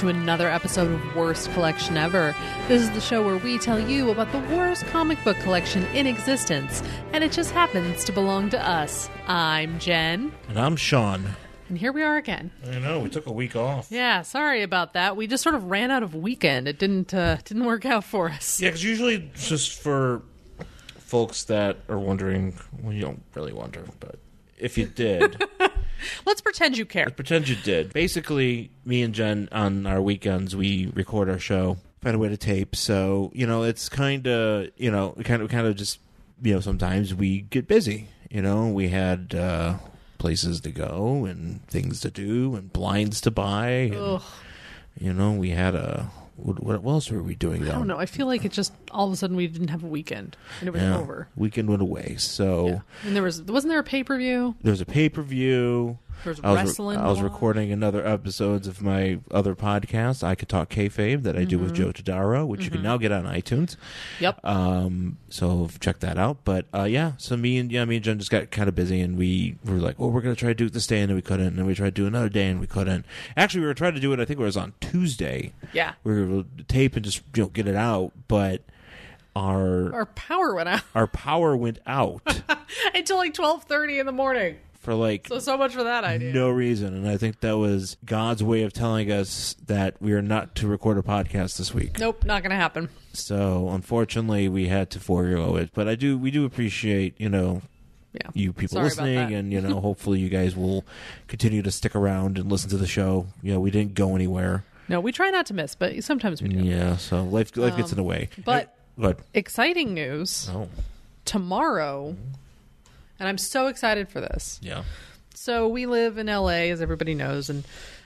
to another episode of Worst Collection Ever. This is the show where we tell you about the worst comic book collection in existence, and it just happens to belong to us. I'm Jen. And I'm Sean. And here we are again. I know, we took a week off. Yeah, sorry about that. We just sort of ran out of weekend. It didn't work out for us. Yeah, because usually just for folks that are wondering, well, you don't really wonder, but if you did... Let's pretend you care. Let's pretend you did. Basically, me and Jen, on our weekends, we record our show, find a way to tape. So, it's kind of, we kind of just, sometimes we get busy. We had places to go and things to do and blinds to buy. And, we had a... What else were we doing, though? I don't know. I feel like it just, all of a sudden, we didn't have a weekend. And it was over. Weekend went away, so... Yeah. And wasn't there a pay-per-view? There was a pay-per-view. There was wrestling. I was recording another episodes of my other podcast, I Could Talk Kayfabe, that I do with Joe Tadaro, which you can now get on iTunes. Yep. So check that out. But so me and Jen just got kind of busy, and we were like, we're going to try to do it this day, and then we couldn't. And then we tried to do another day, and we couldn't. Actually, we were trying to do it, I think it was on Tuesday. Yeah. We were able to tape and just get it out, but... Our power went out. Our power went out. Until like 12:30 in the morning. For so much for that idea. No reason. And I think that was God's way of telling us that we are not to record a podcast this week. Nope, not going to happen. So unfortunately we had to forego it. But we do appreciate, you people listening, and hopefully you guys will continue to stick around and listen to the show. We didn't go anywhere. No, we try not to miss, but sometimes we do. Yeah, so life gets in the way. But exciting news. Oh. Tomorrow, and I'm so excited for this. Yeah. So we live in LA, as everybody knows, and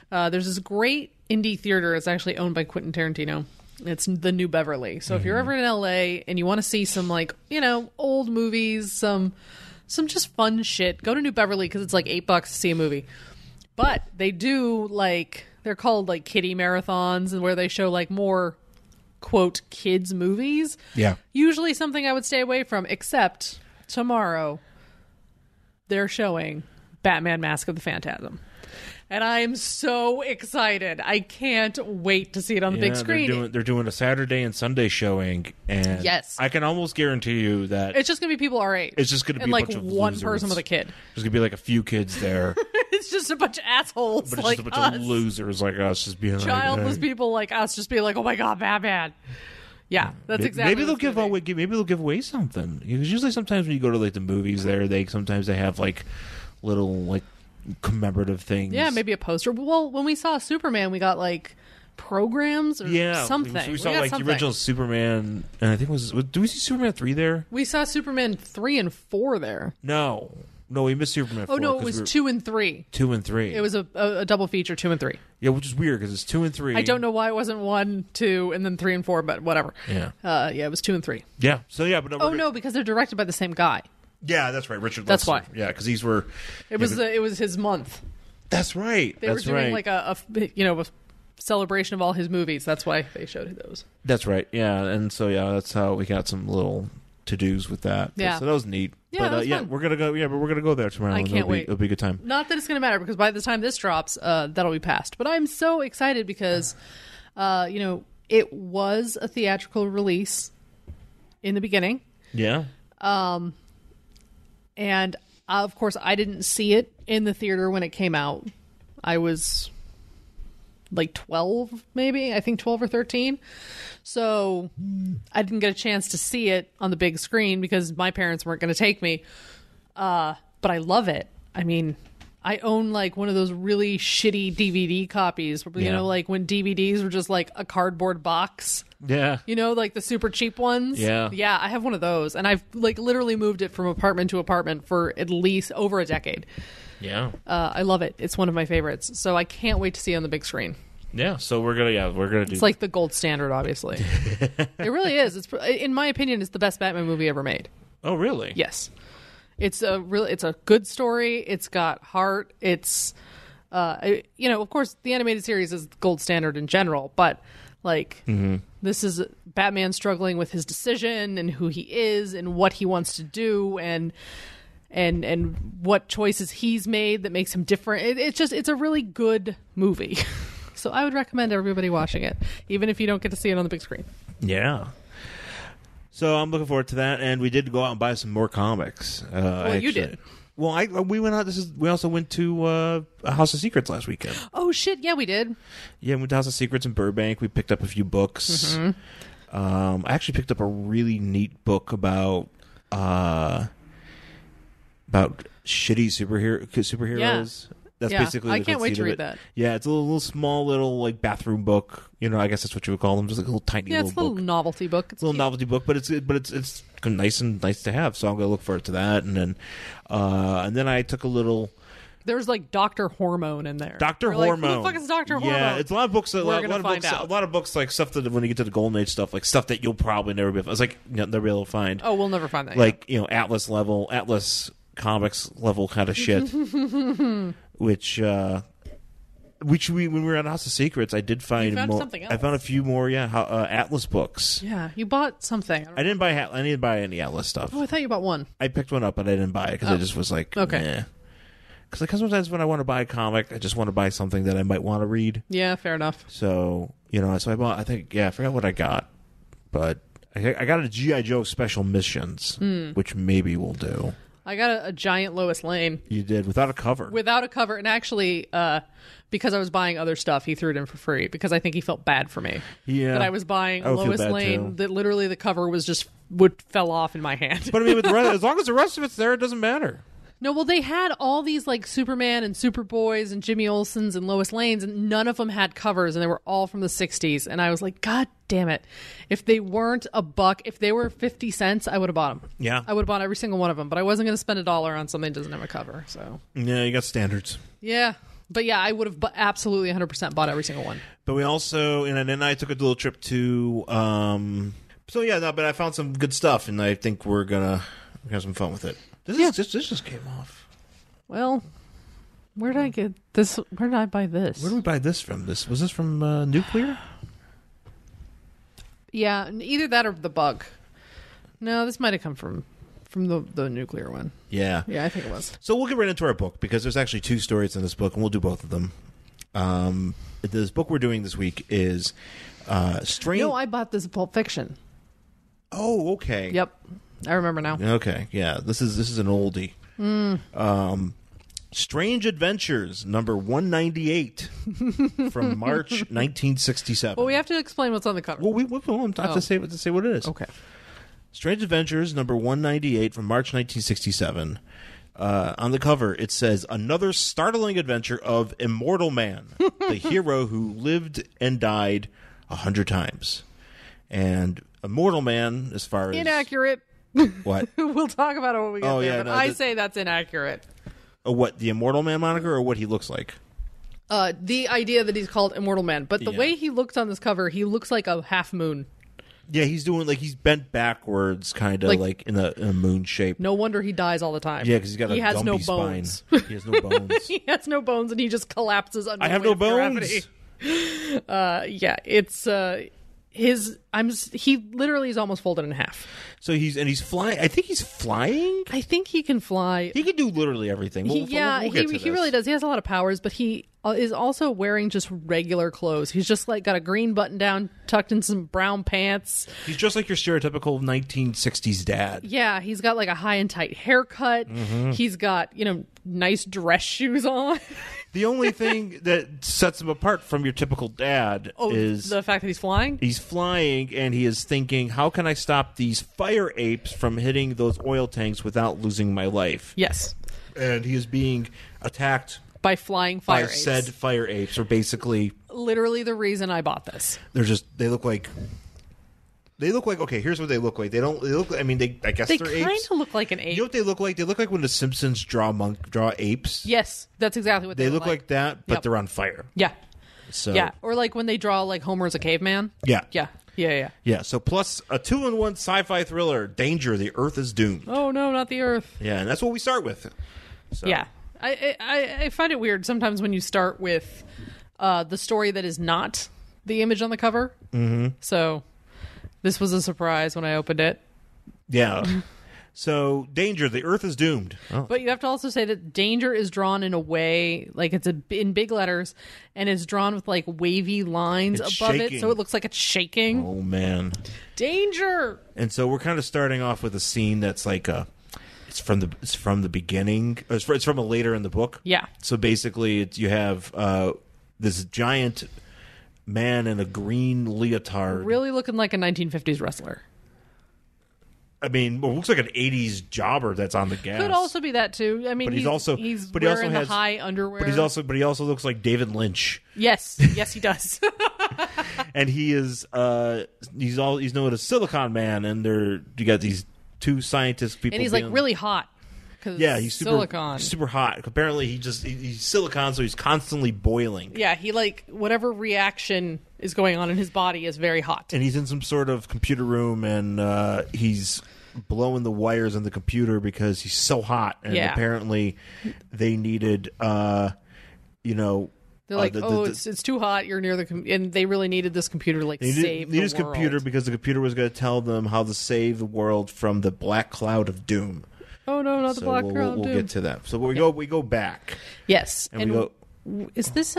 there's this great indie theater. It's actually owned by Quentin Tarantino. It's the New Beverly. So if you're ever in LA and you want to see some old movies, some just fun shit, go to New Beverly because it's like $8 to see a movie. But they do they're called kiddie marathons, and where they show more quote kids movies. Yeah. Usually something I would stay away from, except tomorrow they're showing Batman Mask of the Phantasm. And I am so excited. I can't wait to see it on the big screen. They're doing a Saturday and Sunday showing, and yes, I can almost guarantee you that it's just going to be people our age. It's just going to be and a bunch of one losers. person with a kid. There's going to be a few kids there. It's just a bunch of assholes, but it's just a bunch of losers like us, just being childless people like us, just being like, "Oh my god, Batman." Yeah, that's exactly. Maybe they'll give away. Maybe they'll give away something. Because usually, sometimes when you go to the movies, they sometimes have little commemorative things. Yeah, maybe a poster. Well, when we saw Superman, we got programs or something. We saw the original Superman, and I think did we see Superman 3 there? We saw Superman 3 and 4 there. No, we missed Superman 4. Oh no, it was 2 and 3. 2 and 3. It was a double feature, 2 and 3. Yeah, which is weird because it's 2 and 3. I don't know why it wasn't 1, 2, and then 3 and 4, but whatever. Yeah. Yeah, it was 2 and 3. Yeah. So yeah, but no, because they're directed by the same guy. Yeah, that's right, Richard. That's Lester. why. Yeah, because these were. It was his month. That's right. They were doing a celebration of all his movies. That's why they showed those. That's right. Yeah, and so that's how we got some little to-dos with that. Yeah. So that was neat. Yeah, but fun. we're gonna go. Yeah, but we're gonna go there tomorrow. I can't wait. It'll be a good time. Not that it's gonna matter because by the time this drops, that'll be past. But I'm so excited because, it was a theatrical release in the beginning. Yeah. And of course, I didn't see it in the theater when it came out. I was 12, maybe. I think 12 or 13. So I didn't get a chance to see it on the big screen because my parents weren't going to take me. But I love it. I mean, I own one of those really shitty DVD copies. When DVDs were just a cardboard box. Yeah. The super cheap ones. Yeah. Yeah, I have one of those. And I've literally moved it from apartment to apartment for at least over a decade. Yeah. I love it. It's one of my favorites. So I can't wait to see it on the big screen. Yeah. So we're gonna do. It's the gold standard, obviously. It really is. It's, in my opinion, it's the best Batman movie ever made. Oh, really? Yes. It's a good story. It's got heart. It's, of course, the animated series is the gold standard in general, but this is Batman struggling with his decision and who he is and what he wants to do and what choices he's made that makes him different. It's a really good movie. So I would recommend everybody watching it, even if you don't get to see it on the big screen. Yeah. So I'm looking forward to that, and we did go out and buy some more comics. You did. Well, we went out. We also went to House of Secrets last weekend. Oh shit! Yeah, we did. Yeah, we went to House of Secrets in Burbank. We picked up a few books. I actually picked up a really neat book about shitty superheroes. Yeah. That's Yeah, basically I the can't wait conceit to of read it. that. Yeah, it's a little small little like bathroom book. I guess that's what you would call them. Just like a little tiny Yeah, it's a little little book. novelty book. It's a little novelty book, but it's nice to have. So I'm gonna look forward to that, and then I took a little There's like Dr. Hormone in there. Dr. You're like, Hormone. who the fuck is Dr. Hormone? Yeah, it's a lot of books. A lot of books like stuff that when you get to the Golden Age stuff, like stuff that you'll probably never be. It's like never be able to find. Oh, we'll never find that. Like Atlas Comics level kind of shit, which when we were at House of Secrets, I did find You found more. something else. I found a few more, Atlas books. Yeah, you bought something. I didn't buy any Atlas stuff. Oh, I thought you bought one. I picked one up, but I didn't buy it because I just was like, Okay. Because sometimes when I want to buy a comic, I just want to buy something that I might want to read. Yeah, fair enough. So so I bought. I forgot what I got, but I got a G.I. Joe Special Missions, which maybe we'll do. I got a giant Lois Lane You did without a cover. without a cover, and actually, because I was buying other stuff, he threw it in for free because I think he felt bad for me. Yeah, That I was buying I a would feel Lois bad, Lane too. that literally the cover was just fell off in my hand. But I mean, with the rest, as long as the rest of it's there, it doesn't matter. No, well, they had all these like Superman and Superboys and Jimmy Olsen's and Lois Lane's, and none of them had covers, and they were all from the 60s. And I was like, God damn it. If they weren't $1, if they were 50 cents, I would have bought them. Yeah. I would have bought every single one of them, but I wasn't going to spend $1 on something that doesn't have a cover. So, Yeah, you got standards. yeah. But yeah, I would have absolutely 100% bought every single one. But we also, and then I took a little trip to. But I found some good stuff, and I think we're gonna have some fun with it. This just came off. Well, where did I get this? Where did I buy this? Where did we buy this from? Was this from Nuclear? Yeah, either that or the Bug. No, this might have come from the Nuclear one. Yeah. Yeah, I think it was. So we'll get right into our book because there's actually 2 stories in this book, and we'll do both of them. This book we're doing this week is Strange. No, I bought this Pulp Fiction. Oh, okay. Yep, I remember now. Okay, yeah. This is an oldie. Strange Adventures, number 198 from March 1967. Well, we have to explain what's on the cover. Well, we have to say what it is. Okay. Strange Adventures, number 198 from March 1967. On the cover, it says, "Another startling adventure of Immortal Man, the hero who lived and died 100 times." And Immortal Man, as far as... Inaccurate. What? We'll talk about it when we get there, yeah, but no, I say that's inaccurate. What, the Immortal Man moniker or what he looks like? The idea that he's called Immortal Man, but the Yeah. way he looks on this cover, he looks like a half moon. Yeah, he's doing he's bent backwards, kind of like in a moon shape. No wonder he dies all the time. Yeah, because he's got a has no dumpy bones. spine. He has no bones. He has no bones, and he just collapses under I the have weight no of bones. gravity. Yeah, it's he literally is almost folded in half. So he's flying. I think he's flying. I think he can fly. He can do literally everything. We'll get to he this. really does. He has a lot of powers, but he is also wearing just regular clothes. He's just like got a green button down, tucked in some brown pants. He's just like your stereotypical 1960s dad. Yeah, he's got like a high and tight haircut. Mm-hmm. He's got, nice dress shoes on. The only thing that sets him apart from your typical dad is the fact that he's flying. he's flying and he is thinking, how can I stop these fire apes from hitting those oil tanks without losing my life? Yes, And he is being attacked by flying by fire apes. said fire apes, or basically Literally the reason I bought this. they look like okay, here's what they look like. I guess They they're kind apes. of look like an ape. You know what they look like? They look like when the Simpsons draw apes. Yes, that's exactly what They look like that, but Yep. they're on fire. Yeah, So yeah, or like when they draw like Homer as a caveman. yeah. Yeah. So plus a 2-in-1 sci-fi thriller, Danger: The Earth is Doomed. Oh no, not the Earth. Yeah, and that's what we start with. So. Yeah, I find it weird sometimes when you start with the story that is not the image on the cover. Mm-hmm. So this was a surprise when I opened it. Yeah. So, danger, the Earth is doomed. Oh. But you have to also say that danger is drawn in a way, like it's in big letters, and it's drawn with like wavy lines It's above shaking. it, so it looks like it's shaking. Oh, man. Danger! And so we're kind of starting off with a scene that's like it's from the beginning. It's from a later in the book. Yeah. So basically, you have this giant man in a green leotard. Really looking like a 1950s wrestler. I mean, well, it looks like an 80s jobber that's on the gas. Could also be that too. I mean, But he's wearing the high underwear. But he also looks like David Lynch. Yes, he does. And he is he's known as Silicon Man, and you got these two scientist people, And he's like really hot. Yeah, he's silicon. super hot. Apparently, he's silicon, so he's constantly boiling. Yeah, he whatever reaction is going on in his body is very hot. And he's in some sort of computer room, and he's blowing the wires in the computer because he's so hot. And apparently, they needed, They're like, it's too hot. You're near and they really needed this computer to save the his world. computer because the computer was going to tell them how to save the world from the black cloud of doom. Oh no, not the black cloud of doom. We'll get to that. So we go back. Yes, and we go. Is this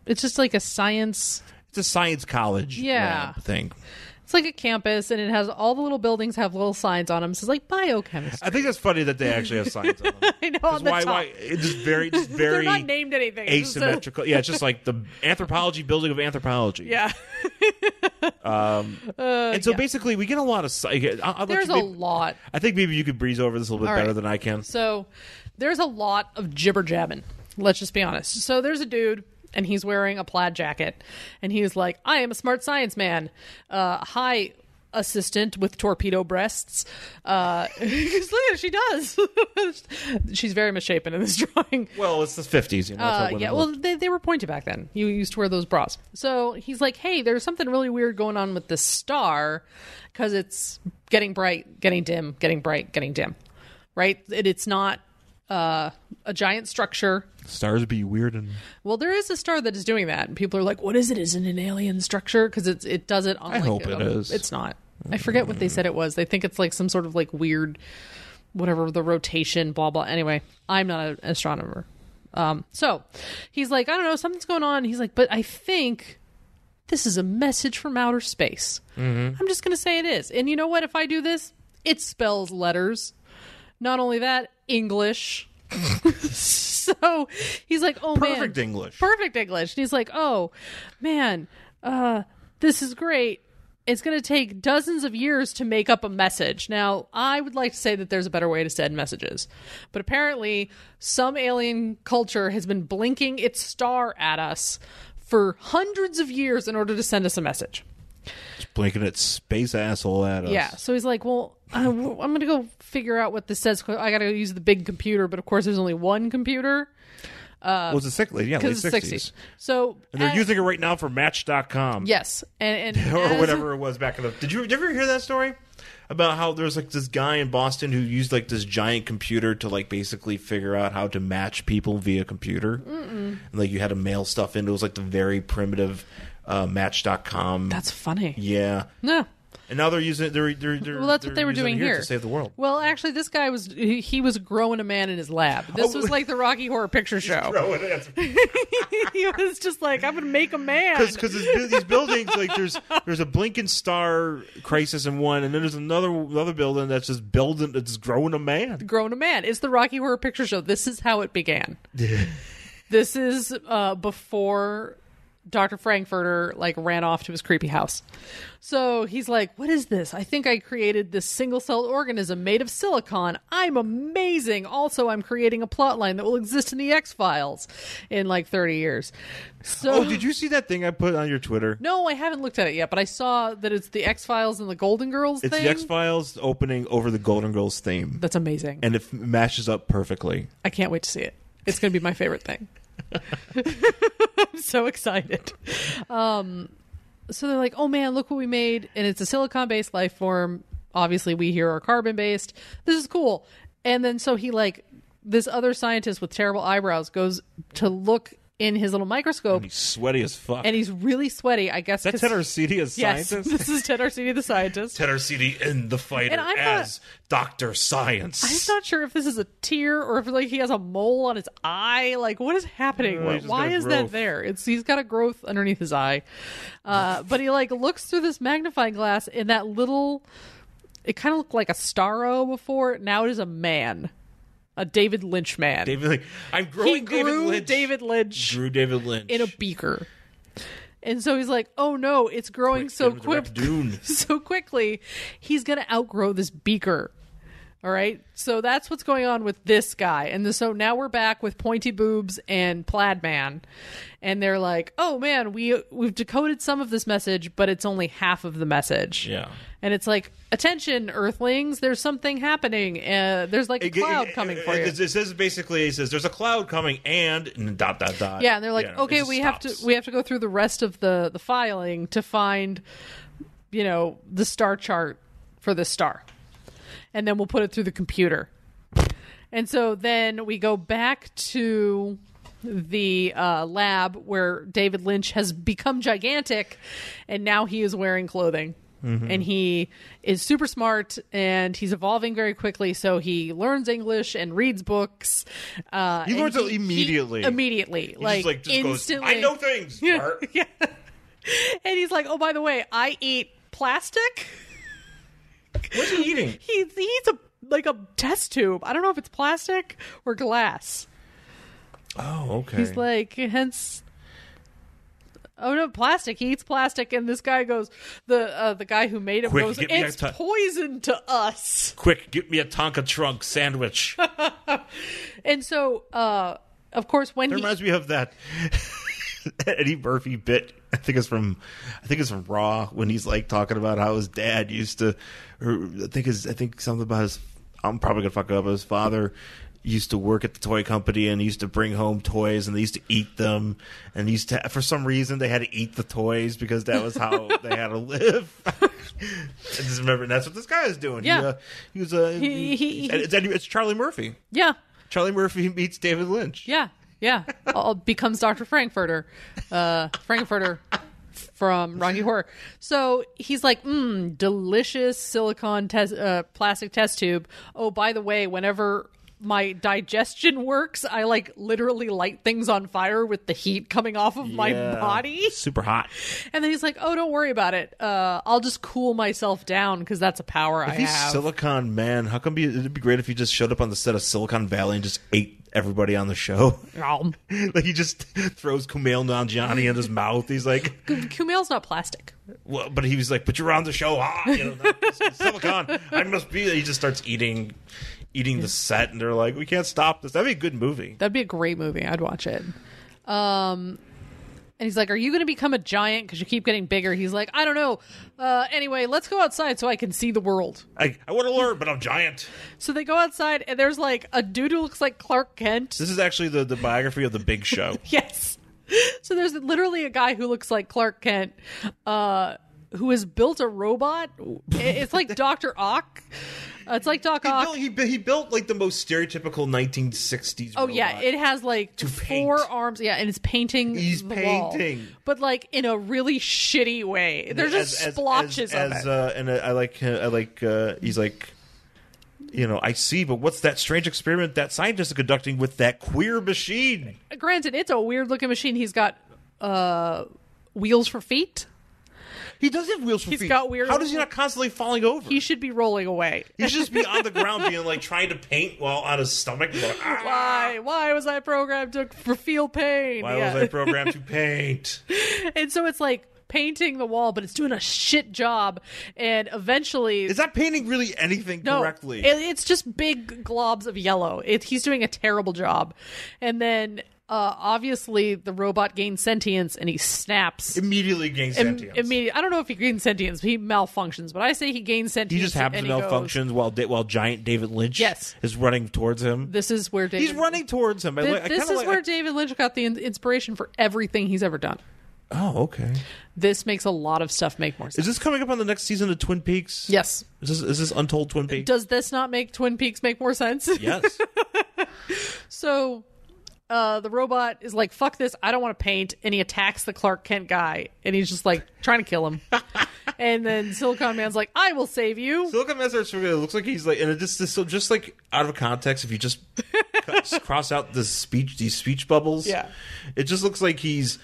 it's just like a science. It's a science college lab thing. It's like a campus, and it has all the little buildings have little signs on them. It says like biochemistry. I think that's funny that they actually have signs on them. I know on the top. Why? It's just very They're not named anything. Asymmetrical. Yeah, it's just like the anthropology building of anthropology. Yeah. And so basically, we get a lot of. There's a lot. I think maybe you could breeze over this a little bit better than I can. So there's a lot of jibber jabbing. Let's just be honest. So there's a dude, and he's wearing a plaid jacket, and he's like, "I am a smart science man. Hi, assistant with torpedo breasts." Because look at it, she does. She's very misshapen in this drawing. Well, it's the 50s. Well, they were pointy back then. You used to wear those bras. So he's like, "Hey, there's something really weird going on with this star, because it's getting bright, getting dim, getting bright, getting dim, right? It's not a giant structure." Stars be weird and well, there is a star that is doing that, and people are like, "What is it? Is it an alien structure?" Because it does it on. I hope it is. It's not. I forget what they said it was. They think it's like some sort of like weird, whatever the rotation, blah blah. Anyway, I'm not an astronomer. So he's like, I don't know, something's going on. He's like, but I think this is a message from outer space. Mm-hmm. I'm just gonna say it is. And you know what? If I do this, it spells letters. Not only that, English. So he's like, oh man, perfect English. And he's like, oh man, this is great. It's going to take dozens of years to make up a message. Now, I would like to say that there's a better way to send messages, but apparently some alien culture has been blinking its star at us for hundreds of years in order to send us a message. It's blinking its space asshole at us. Yeah, so he's like, well, I'm going to go figure out what this says. I got to use the big computer, but of course there's only one computer. Was it late 60s? So, and they're using it right now for Match.com. Yes, and or whatever it was back in the. Did you ever hear that story about how there's like this guy in Boston who used like this giant computer to like basically figure out how to match people via computer? And like you had to mail stuff in. It was like the very primitive Match.com. That's funny. Yeah. No. And now they're using it. Well, that's what they were doing here to save the world. Well, actually, this guy was growing a man in his lab. This was like the Rocky Horror Picture Show. He was just like, I'm going to make a man. Because these buildings, like there's a blinking star crisis in one, and then there's another building that's just building, that's growing a man. Growing a man. It's the Rocky Horror Picture Show. This is how it began. This is before Dr. Frankfurter ran off to his creepy house. So he's like, what is this? I think I created this single-celled organism made of silicon. I'm amazing. Also, I'm creating a plot line that will exist in the X-Files in 30 years. So, did you see that thing I put on your Twitter? No, I haven't looked at it yet, but I saw that it's the X-Files and the Golden Girls thing. It's the X-Files opening over the Golden Girls theme. That's amazing. And it matches up perfectly. I can't wait to see it. It's going to be my favorite thing. I'm so excited. So they're like, oh man, look what we made. And it's a silicon-based life form. Obviously, we here are carbon-based. This is cool. And then so he this other scientist with terrible eyebrows goes to look in his little microscope, He's sweaty as fuck. and he's really sweaty, I guess. Is that Ted Arcidi as Yes, scientist? this is Ted Arcidi, the scientist. Ted Arcidi in The Fighter And I'm as Dr. Science. I'm not sure if this is a tear or if like he has a mole on his eye. Like, what is happening? No, he's just Why got a is that growth. there? He's got a growth underneath his eye. But he like looks through this magnifying glass, and that little, it kind of looked like a Starro before. Now it is a man, a David Lynch man. I'm growing He grew David Lynch. Drew David Lynch Drew David Lynch. in a beaker. And so he's like, "Oh no, it's growing so Get him to Raccoon. so quickly. He's going to outgrow this beaker." All right? So that's what's going on with this guy. And so now we're back with Pointy Boobs and Plaid Man. And they're like, "Oh man, we've decoded some of this message, but it's only half of the message." Yeah. And it's like, "Attention, Earthlings, there's something happening. There's like a cloud coming for you." It says basically, it says there's a cloud coming and dot. Yeah, and they're like, You know, "Okay, it just we stops. have to go through the rest of the filing to find, the star chart for this star, and then we'll put it through the computer." And so then we go back to the lab where David Lynch has become gigantic, and now he is wearing clothing. And he is super smart, and he's evolving very quickly. So he learns English and reads books. He learns it immediately. Immediately, He just goes, instantly. I know things. Bart." Yeah. And he's like, "Oh, by the way, I eat plastic." What's he eating? He eats a test tube. I don't know if it's plastic or glass. Oh, okay. He's like, hence. Oh no, plastic. He eats plastic, and this guy goes. The guy who made him Quick, goes, get me a "It's poison to us." Quick, get me a Tonka trunk sandwich. And so, of course, when It reminds me of that Eddie Murphy bit. I think it's from Raw, when he's like talking about how his dad used to. I think something about his. I'm probably gonna fuck it up. His father used to work at the toy company, and he used to bring home toys, and they used to eat them, and for some reason they had to eat the toys because that was how they had to live. I just remember, and that's what this guy is doing. Yeah. He was it's Charlie Murphy. yeah. Charlie Murphy meets David Lynch. Yeah, becomes Dr. Frankfurter, from Rocky Horror. So he's like, delicious silicone plastic test tube. Oh, by the way, whenever my digestion works, I like literally light things on fire with the heat coming off of my body. Super hot. And then he's like, "Oh, don't worry about it. I'll just cool myself down because that's a power I If he's have." Silicon Man, how come it'd be great if he just showed up on the set of Silicon Valley and just ate everybody on the show? Like he just throws Kumail Nanjiani in his mouth. He's like, Kumail's not plastic. well, but he was like, but you're on the show. Silicon. I must be. He just starts eating the set, and they're like, we can't stop this. That'd be a good movie. That'd be a great movie. I'd watch it. And he's like, "Are you going to become a giant because you keep getting bigger?" He's like, "I don't know. Anyway, let's go outside so I can see the world." I want to learn, but I'm giant. So they go outside, and there's like a dude who looks like Clark Kent. This is actually the biography of The Big Show. Yes. So there's literally a guy who looks like Clark Kent, who has built a robot. It's like Dr. Ock. It's like Doc Ock. He built like the most stereotypical 1960s Oh robot. yeah, it has like four arms. Yeah, and it's painting. He's the painting. wall, but like in a really shitty way. There's just splotches of it. And I like he's like, I see, but what's that strange experiment that scientists are conducting with that queer machine? Granted, it's a weird looking machine. He's got wheels for feet. He does have wheels for feet. He's got weird. How does he not constantly falling over? He should be rolling away. He should just be on the ground, being like trying to paint while on his stomach. Like, Why was I programmed to feel pain? Why was I programmed to paint? And so it's like painting the wall, but it's doing a shit job. And eventually, is that painting really anything correctly? It's just big globs of yellow. He's doing a terrible job. And then obviously the robot gains sentience and he snaps. Immediately gains sentience. I don't know if he gains sentience, but he malfunctions. But I say he gains sentience. He just happens to malfunction while giant David Lynch is running towards him. This is where he's running towards him. This is where David Lynch got the inspiration for everything he's ever done. Oh, okay. This makes a lot of stuff make more sense. Is this coming up on the next season of Twin Peaks? Yes. Is this Untold Twin Peaks? Does this not make Twin Peaks make more sense? Yes. So the robot is like, fuck this, I don't want to paint, and he attacks the Clark Kent guy, and he's just like trying to kill him. And then Silicon Man's like, I will save you. Silicon Man starts, it looks like he's like, and it just like out of context, if you just cross out these speech bubbles, yeah, it just looks like it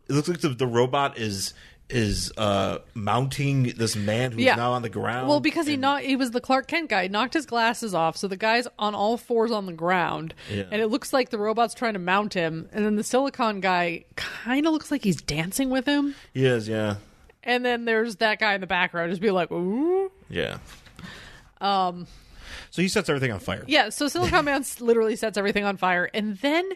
looks like the robot is mounting this man who's now on the ground. Well, because he was the Clark Kent guy, knocked his glasses off, so the guy's on all fours on the ground, and it looks like the robot's trying to mount him, and then the Silicon guy kind of looks like he's dancing with him. He is, yeah. And then there's that guy in the background just be like, ooh. Yeah. So he sets everything on fire. Yeah, so Silicon Man literally sets everything on fire, and then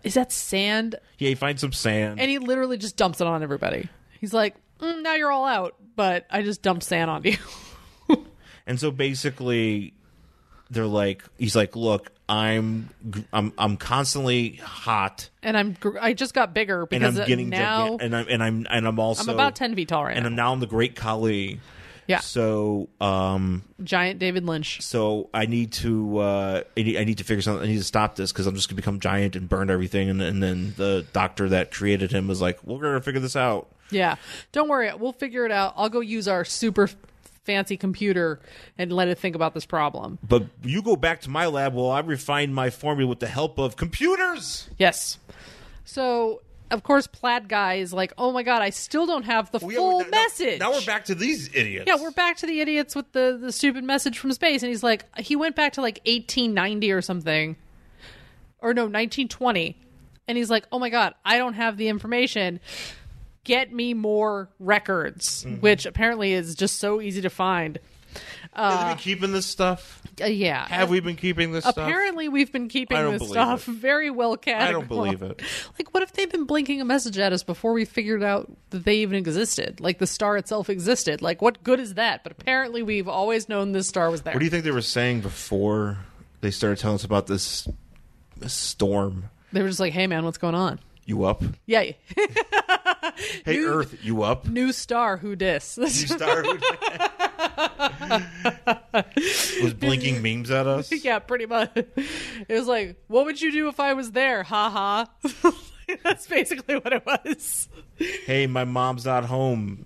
is that sand? Yeah, he finds some sand. And he literally just dumps it on everybody. He's like, now you're all out, but I just dumped sand on you. And so basically, he's like, look, I'm constantly hot, and I just got bigger because and I'm getting now, I'm also I'm about 10 feet tall right and now. I'm now in the Great Khali. Yeah. So, giant David Lynch. So I need to figure something. I need to stop this because I'm just gonna become giant and burn everything. And then the doctor that created him was like, "We're gonna figure this out." Yeah, don't worry, we'll figure it out. I'll go use our super fancy computer and let it think about this problem. But you go back to my lab while I refine my formula with the help of computers. Yes. So, of course, Plaid Guy is like, oh my god, I still don't have the full message. Now we're back to these idiots. Yeah, we're back to the idiots with the stupid message from space. And he's like, he went back to like 1890 or something. Or no, 1920. And he's like, oh my god, I don't have the information. Get me more records, which apparently is just so easy to find. Have we been keeping this stuff? Yeah. Have we been keeping this stuff? Apparently we've been keeping this stuff it. very well categorized. I don't believe it. Like, what if they've been blinking a message at us before we figured out that they even existed? Like, the star itself existed. Like, what good is that? But apparently we've always known this star was there. What do you think they were saying before they started telling us about this storm? They were just like, hey, man, what's going on? You up? Yeah. Hey, Earth, you up? New star, who dis? New star, who was blinking memes at us? Yeah, pretty much. It was like, what would you do if I was there? Ha ha. That's basically what it was. Hey, my mom's not home.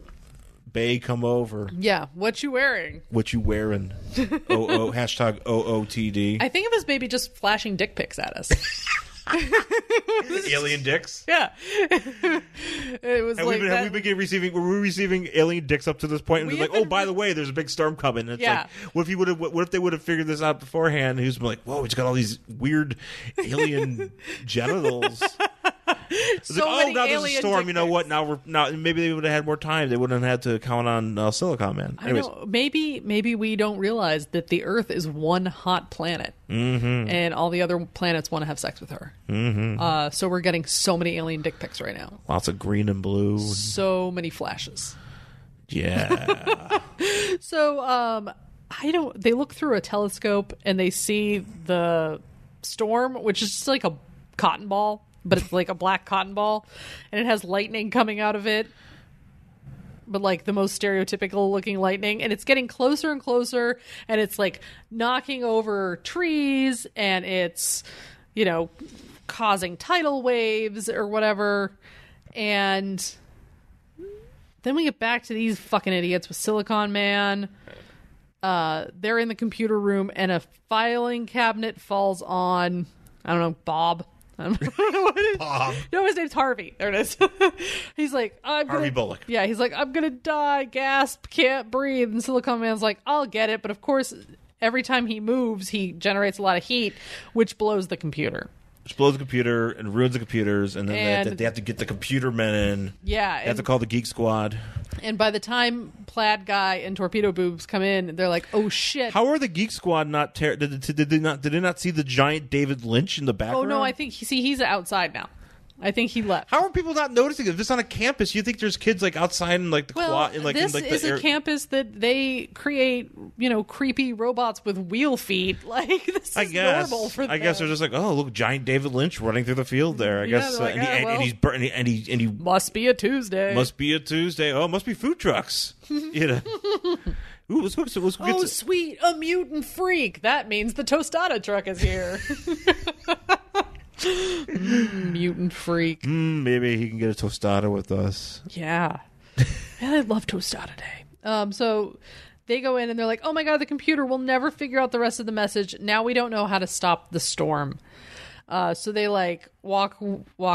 Bae, come over. Yeah, what you wearing? What you wearing? Hashtag OOTD. I think it was maybe just flashing dick pics at us. Alien dicks? Yeah. It was like have we been receiving alien dicks up to this point? And We it's like, have been- oh, by the way, there's a big storm coming. And it's Yeah. like, what if they would have figured this out beforehand? And he was like, whoa, it's got all these weird alien genitals. It's So like, many now there's a alien storm. dick You know what? pics. Now maybe they would have had more time. They wouldn't have had to count on Silicon Man. I know. Maybe we don't realize that the Earth is one hot planet, and all the other planets want to have sex with her. So we're getting so many alien dick pics right now. Lots of green and blue. So many flashes. Yeah. So they look through a telescope and they see the storm, which is just like a cotton ball, but it's like a black cotton ball, and it has lightning coming out of it, but like the most stereotypical looking lightning, and it's getting closer and closer, and it's like knocking over trees, and it's, causing tidal waves or whatever. And then we get back to these fucking idiots with Silicon Man. They're in the computer room, and a filing cabinet falls on, I don't know, Bob. I don't know what it is. Bob. No, his name's Harvey. There it is. He's like, Harvey Bullock. Yeah, he's like, I'm gonna die, gasp, can't breathe. And Silicon Man's like, I'll get it. But of course, every time he moves, he generates a lot of heat, which blows the computer. Which blows the computer and ruins the computers, and then they have to get the computer men in. Yeah. They have to call the Geek Squad. And by the time Plaid Guy and Torpedo Boobs come in, they're like, oh shit. How are the Geek Squad not did they not see the giant David Lynch in the background? Oh no, I think he's outside now. I think he left. How are people not noticing it? If it's on a campus, you think there's kids like outside in like the quad. This is a campus that they create, creepy robots with wheel feet. Like this is normal for them. I guess they're just like, oh, look, giant David Lynch running through the field there. I guess, like, and he's burning, and he must be a Tuesday. Must be a Tuesday. Oh, must be food trucks. Ooh, let's get oh, sweet, a mutant freak. That means the tostada truck is here. Mutant freak. Maybe he can get a tostada with us. Yeah. Man, I'd love tostada day. So they go in and they're like, oh my God, the computer will never figure out the rest of the message. Now we don't know how to stop the storm. So they like walk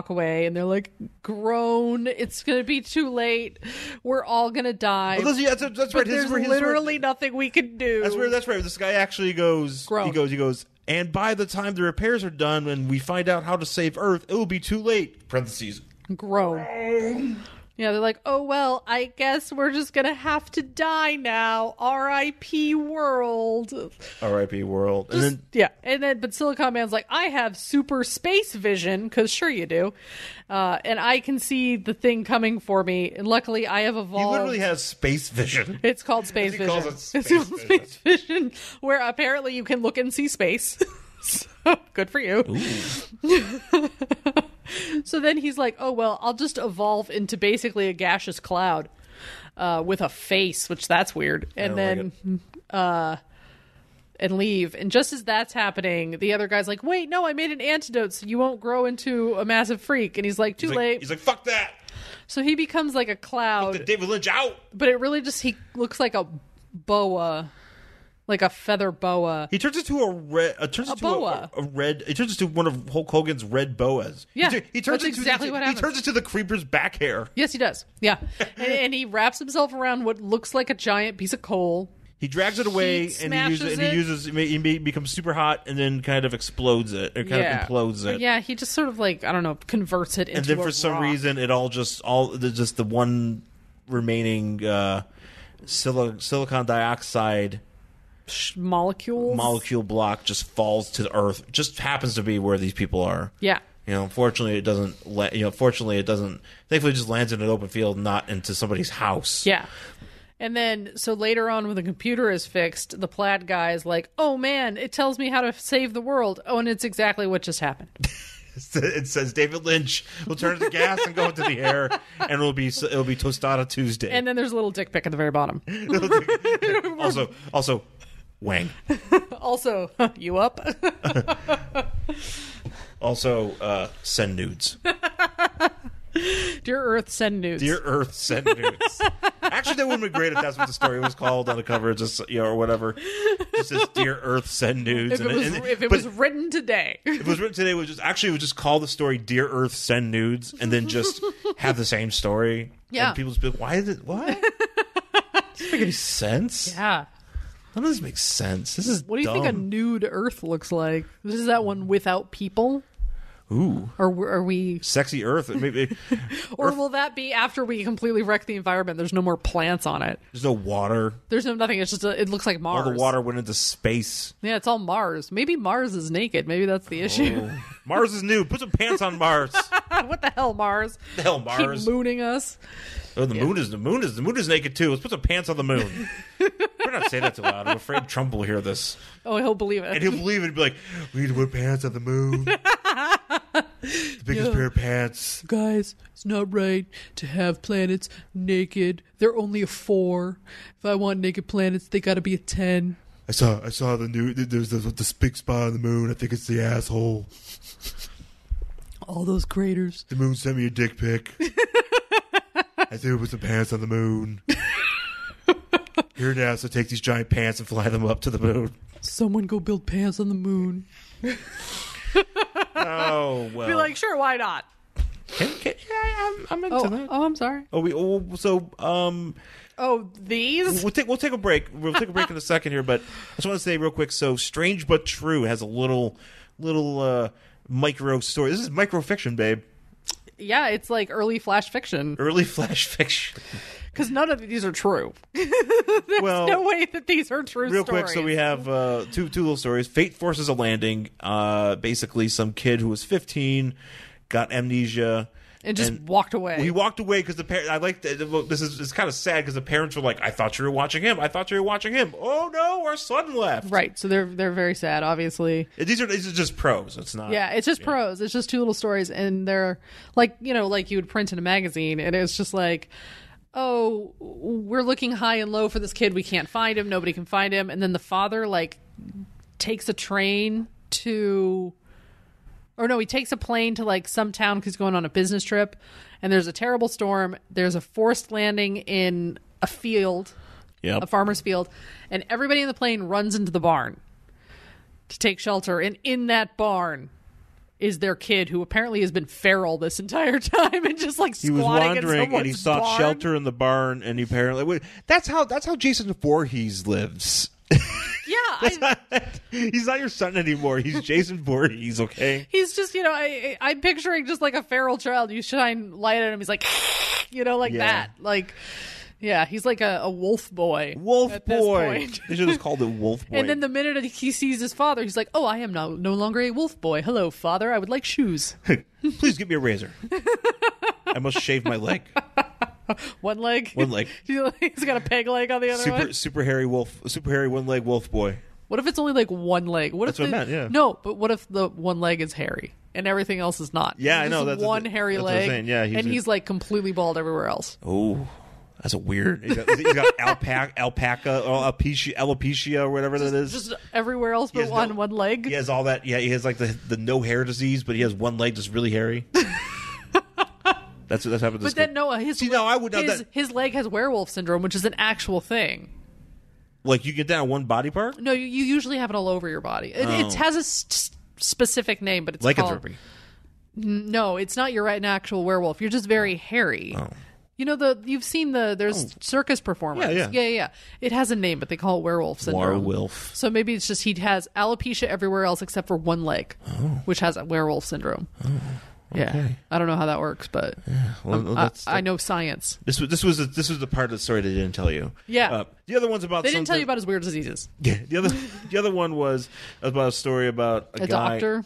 away and they're like, groan, it's going to be too late. We're all going to die. Oh, that's but right. there's literally nothing we can do. That's right. This guy actually goes, Groan. he goes, and by the time the repairs are done and we find out how to save Earth, it will be too late. Parentheses. Groan. Yeah, they're like, oh, well, I guess we're just going to have to die now. R.I.P. world. R.I.P. world. But Silicon Man's like, I have super space vision, because sure you do. And I can see the thing coming for me. And luckily, I have evolved. He literally has space vision. It's called space vision. Calls it space it's called space vision, where apparently you can look and see space. So, good for you. So then he's like, oh, well, I'll just evolve into basically a gaseous cloud with a face, which that's weird. And then and leave. And just as that's happening, the other guy's like, wait, no, I made an antidote so you won't grow into a massive freak. And he's like, too late. He's like, fuck that. So he becomes like a cloud. Fuck the David Lynch out. But it really just, he looks like a boa. Like a feather boa. He turns into a red. Turns into boa. A red. He turns into one of Hulk Hogan's red boas. Yeah, he turns that's into exactly what happens. He turns into the Creeper's back hair. Yes, he does. Yeah, and he wraps himself around what looks like a giant piece of coal. He drags it away he becomes super hot and then kind of explodes it or kind of implodes it. Yeah, he just sort of like, I don't know, converts it into. And then for a some rock. reason, it all just the one remaining silicon dioxide molecule block just falls to the earth. It just happens to be where these people are. Yeah. Unfortunately, it doesn't. Thankfully, it just lands in an open field, not into somebody's house. Yeah. And then, so later on, when the computer is fixed, the plaid guy is like, "Oh man, it tells me how to save the world." Oh, and it's exactly what just happened. It says David Lynch will turn the gas and go into the air, and it'll be Tostada Tuesday. And then there's a little dick pic at the very bottom. also. Wang. Also, you up? Also, send nudes. Dear Earth, send nudes. Dear Earth, send nudes. Actually, that would have been great if that's what the story was called on the cover, just or whatever. Just says Dear Earth, send nudes. If it was written today, it would just call the story Dear Earth, send nudes, and then just have the same story. Yeah. And people just be like, why is it? What? Doesn't make any sense. Yeah. None of this makes sense. This is What do you think a nude Earth looks like? This is that one without people? Ooh. Or are we... Sexy Earth. Maybe. Or will that be after we completely wreck the environment? There's no more plants on it. There's no water. There's no nothing. It's just it looks like Mars. All the water went into space. Yeah, it's all Mars. Maybe Mars is naked. Maybe that's the issue. Oh. Mars is nude. Put some pants on Mars. What the hell, Mars? The hell, Mars? Keep mooning us. Oh, the moon is naked too. Let's put some pants on the moon. Better not say that too loud. I'm afraid Trump will hear this. Oh, he'll believe it. And he'll believe it and be like, we need to put pants on the moon. The biggest pair of pants. Guys, it's not right to have planets naked. They're only a 4. If I want naked planets, they gotta be a 10. I saw there's this big spot on the moon. I think it's the asshole. All those craters. The moon sent me a dick pic. I threw it with some pants on the moon. Here NASA, take these giant pants and fly them up to the moon. Someone go build pants on the moon. Oh, well. Be like, sure, why not? I'm into that. Oh, I'm sorry. These? We'll take a break. We'll take a break in a second here, but I just want to say real quick. So, Strange But True has a little micro story. This is micro fiction, babe. Yeah, it's like early flash fiction. Early flash fiction. Because none of these are true. There's no way that these are true real stories. Quick, so we have two little stories. Fate forces a landing. Basically, some kid who was 15 got amnesia. And just walked away. He walked away because the parents. I like this is kind of sad because the parents were like, "I thought you were watching him. I thought you were watching him. Oh no, our son left." Right. So they're very sad. Obviously, these are just prose. It's not. Yeah, it's just prose. It's just two little stories, and they're like like you would print in a magazine, and it's just like, oh, we're looking high and low for this kid. We can't find him. Nobody can find him. And then the father takes a train to. or no, he takes a plane to like some town because he's going on a business trip, and there's a terrible storm. There's a forced landing in a field, a farmer's field, and everybody in the plane runs into the barn to take shelter. And in that barn is their kid, who apparently has been feral this entire time and just like he was squatting wandering and he sought barn. shelter in the barn, and he apparently that's how Jason Voorhees lives. Yeah, he's not your son anymore. He's Jason Voorhees. Okay, he's just, you know, I'm picturing just like a feral child. You shine light at him, he's like, you know, like that, like. Yeah, he's like a wolf boy. Wolf boy. This They should have called it Wolf Boy. And then the minute he sees his father, he's like, "Oh, I am no longer a wolf boy. Hello, father. I would like shoes. Please give me a razor. I must shave my leg. One leg. One leg. He's got a peg leg on the other one. Super hairy one leg wolf boy. What if it's only like one leg? That's what I meant. Yeah. No, but what if the one leg is hairy and everything else is not? Yeah, I know. That's one hairy that's leg. What I'm saying. Yeah, he's like completely bald everywhere else. Oh. That's a weird. He's got alpaca or alopecia or whatever that is. Just everywhere else but on one leg. He has all that. Yeah, he has like the no hair disease, but he has one leg just really hairy. That's happened. But then no, his leg has werewolf syndrome, which is an actual thing. Like you get that on one body part? No, you usually have it all over your body. It has a specific name, but it's lycanthropy. No, it's not. You're an actual werewolf. You're just very hairy. Oh. You know, there's circus performers. Yeah. It has a name, but they call it werewolf syndrome. Werewolf. So maybe it's just he has alopecia everywhere else except for one leg, which has a werewolf syndrome. Oh. Okay. Yeah, I don't know how that works, but I know science. This was the part of the story they didn't tell you. Yeah, the other one's about. They didn't tell you about his weird diseases. Yeah, the other one was about a story about a doctor.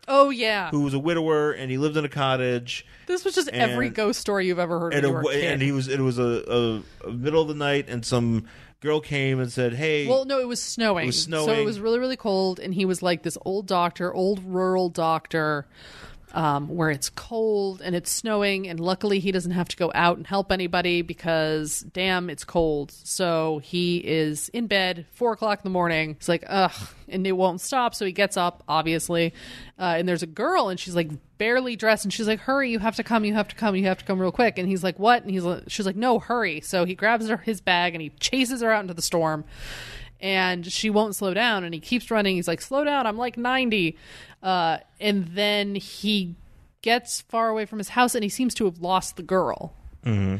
Oh yeah, who was a widower and he lived in a cottage. This was just every ghost story you've ever heard. And it was a middle of the night, and some girl came and said, "Hey." Well, no, it was snowing. So it was really, really cold, and he was like this old rural doctor. Where it's cold and it's snowing, and luckily he doesn't have to go out and help anybody because damn, it's cold. So he is in bed 4:00 in the morning. He's like, ugh, and it won't stop. So he gets up, obviously, and there's a girl, and she's like barely dressed, and she's like, hurry, you have to come real quick. And he's like, what? And she's like, no, hurry. So he grabs his bag and he chases her out into the storm. And she won't slow down, and he keeps running. He's like, slow down, I'm like 90. And then he gets far away from his house, and he seems to have lost the girl. Mm-hmm.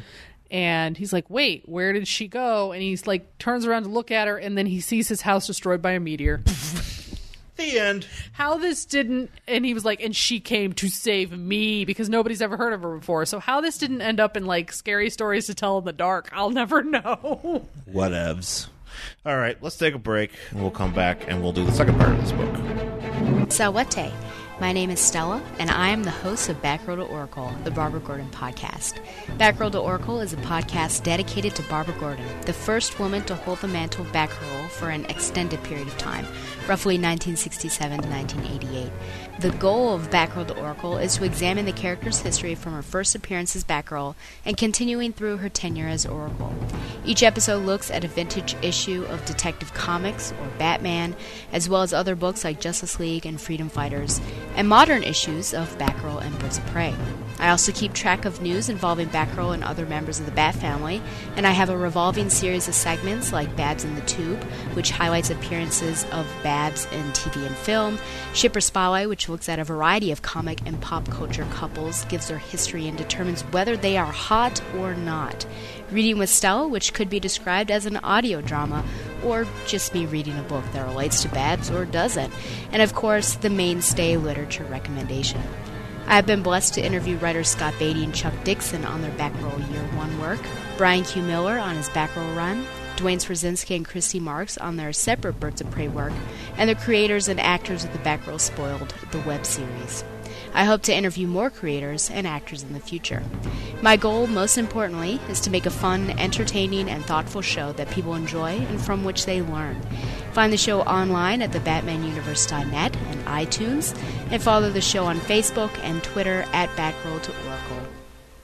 And he's like, wait, where did she go? And he's like, turns around to look at her, and then he sees his house destroyed by a meteor. The end. How this didn't, and he was like, and she came to save me, because nobody's ever heard of her before. So how this didn't end up in like scary stories to tell in the dark, I'll never know. Whatevs. All right, let's take a break, and we'll come back, and we'll do the second part of this book. Sawate. My name is Stella, and I am the host of Batgirl to Oracle, the Barbara Gordon podcast. Batgirl to Oracle is a podcast dedicated to Barbara Gordon, the first woman to hold the mantle of Batgirl for an extended period of time, roughly 1967 to 1988. The goal of Batgirl to Oracle is to examine the character's history from her first appearance as Batgirl and continuing through her tenure as Oracle. Each episode looks at a vintage issue of Detective Comics or Batman, as well as other books like Justice League and Freedom Fighters, and modern issues of Batgirl and Birds of Prey. I also keep track of news involving Batgirl and other members of the Bat family, and I have a revolving series of segments like Babs in the Tube, which highlights appearances of Babs in TV and film, Shipper Spotlight, which looks at a variety of comic and pop culture couples, gives their history, and determines whether they are hot or not, Reading with Stella, which could be described as an audio drama, or just me reading a book that relates to Babs or doesn't, and of course, the mainstay literature recommendation. I have been blessed to interview writers Scott Beatty and Chuck Dixon on their Batgirl Year 1 work, Brian Q. Miller on his Batgirl run, Dwayne Swarzynski and Christy Marks on their separate Birds of Prey work, and the creators and actors of the Batgirl Spoiled, the web series. I hope to interview more creators and actors in the future. My goal, most importantly, is to make a fun, entertaining, and thoughtful show that people enjoy and from which they learn. Find the show online at thebatmanuniverse.net and iTunes, and follow the show on Facebook and Twitter at Batgirl to Oracle.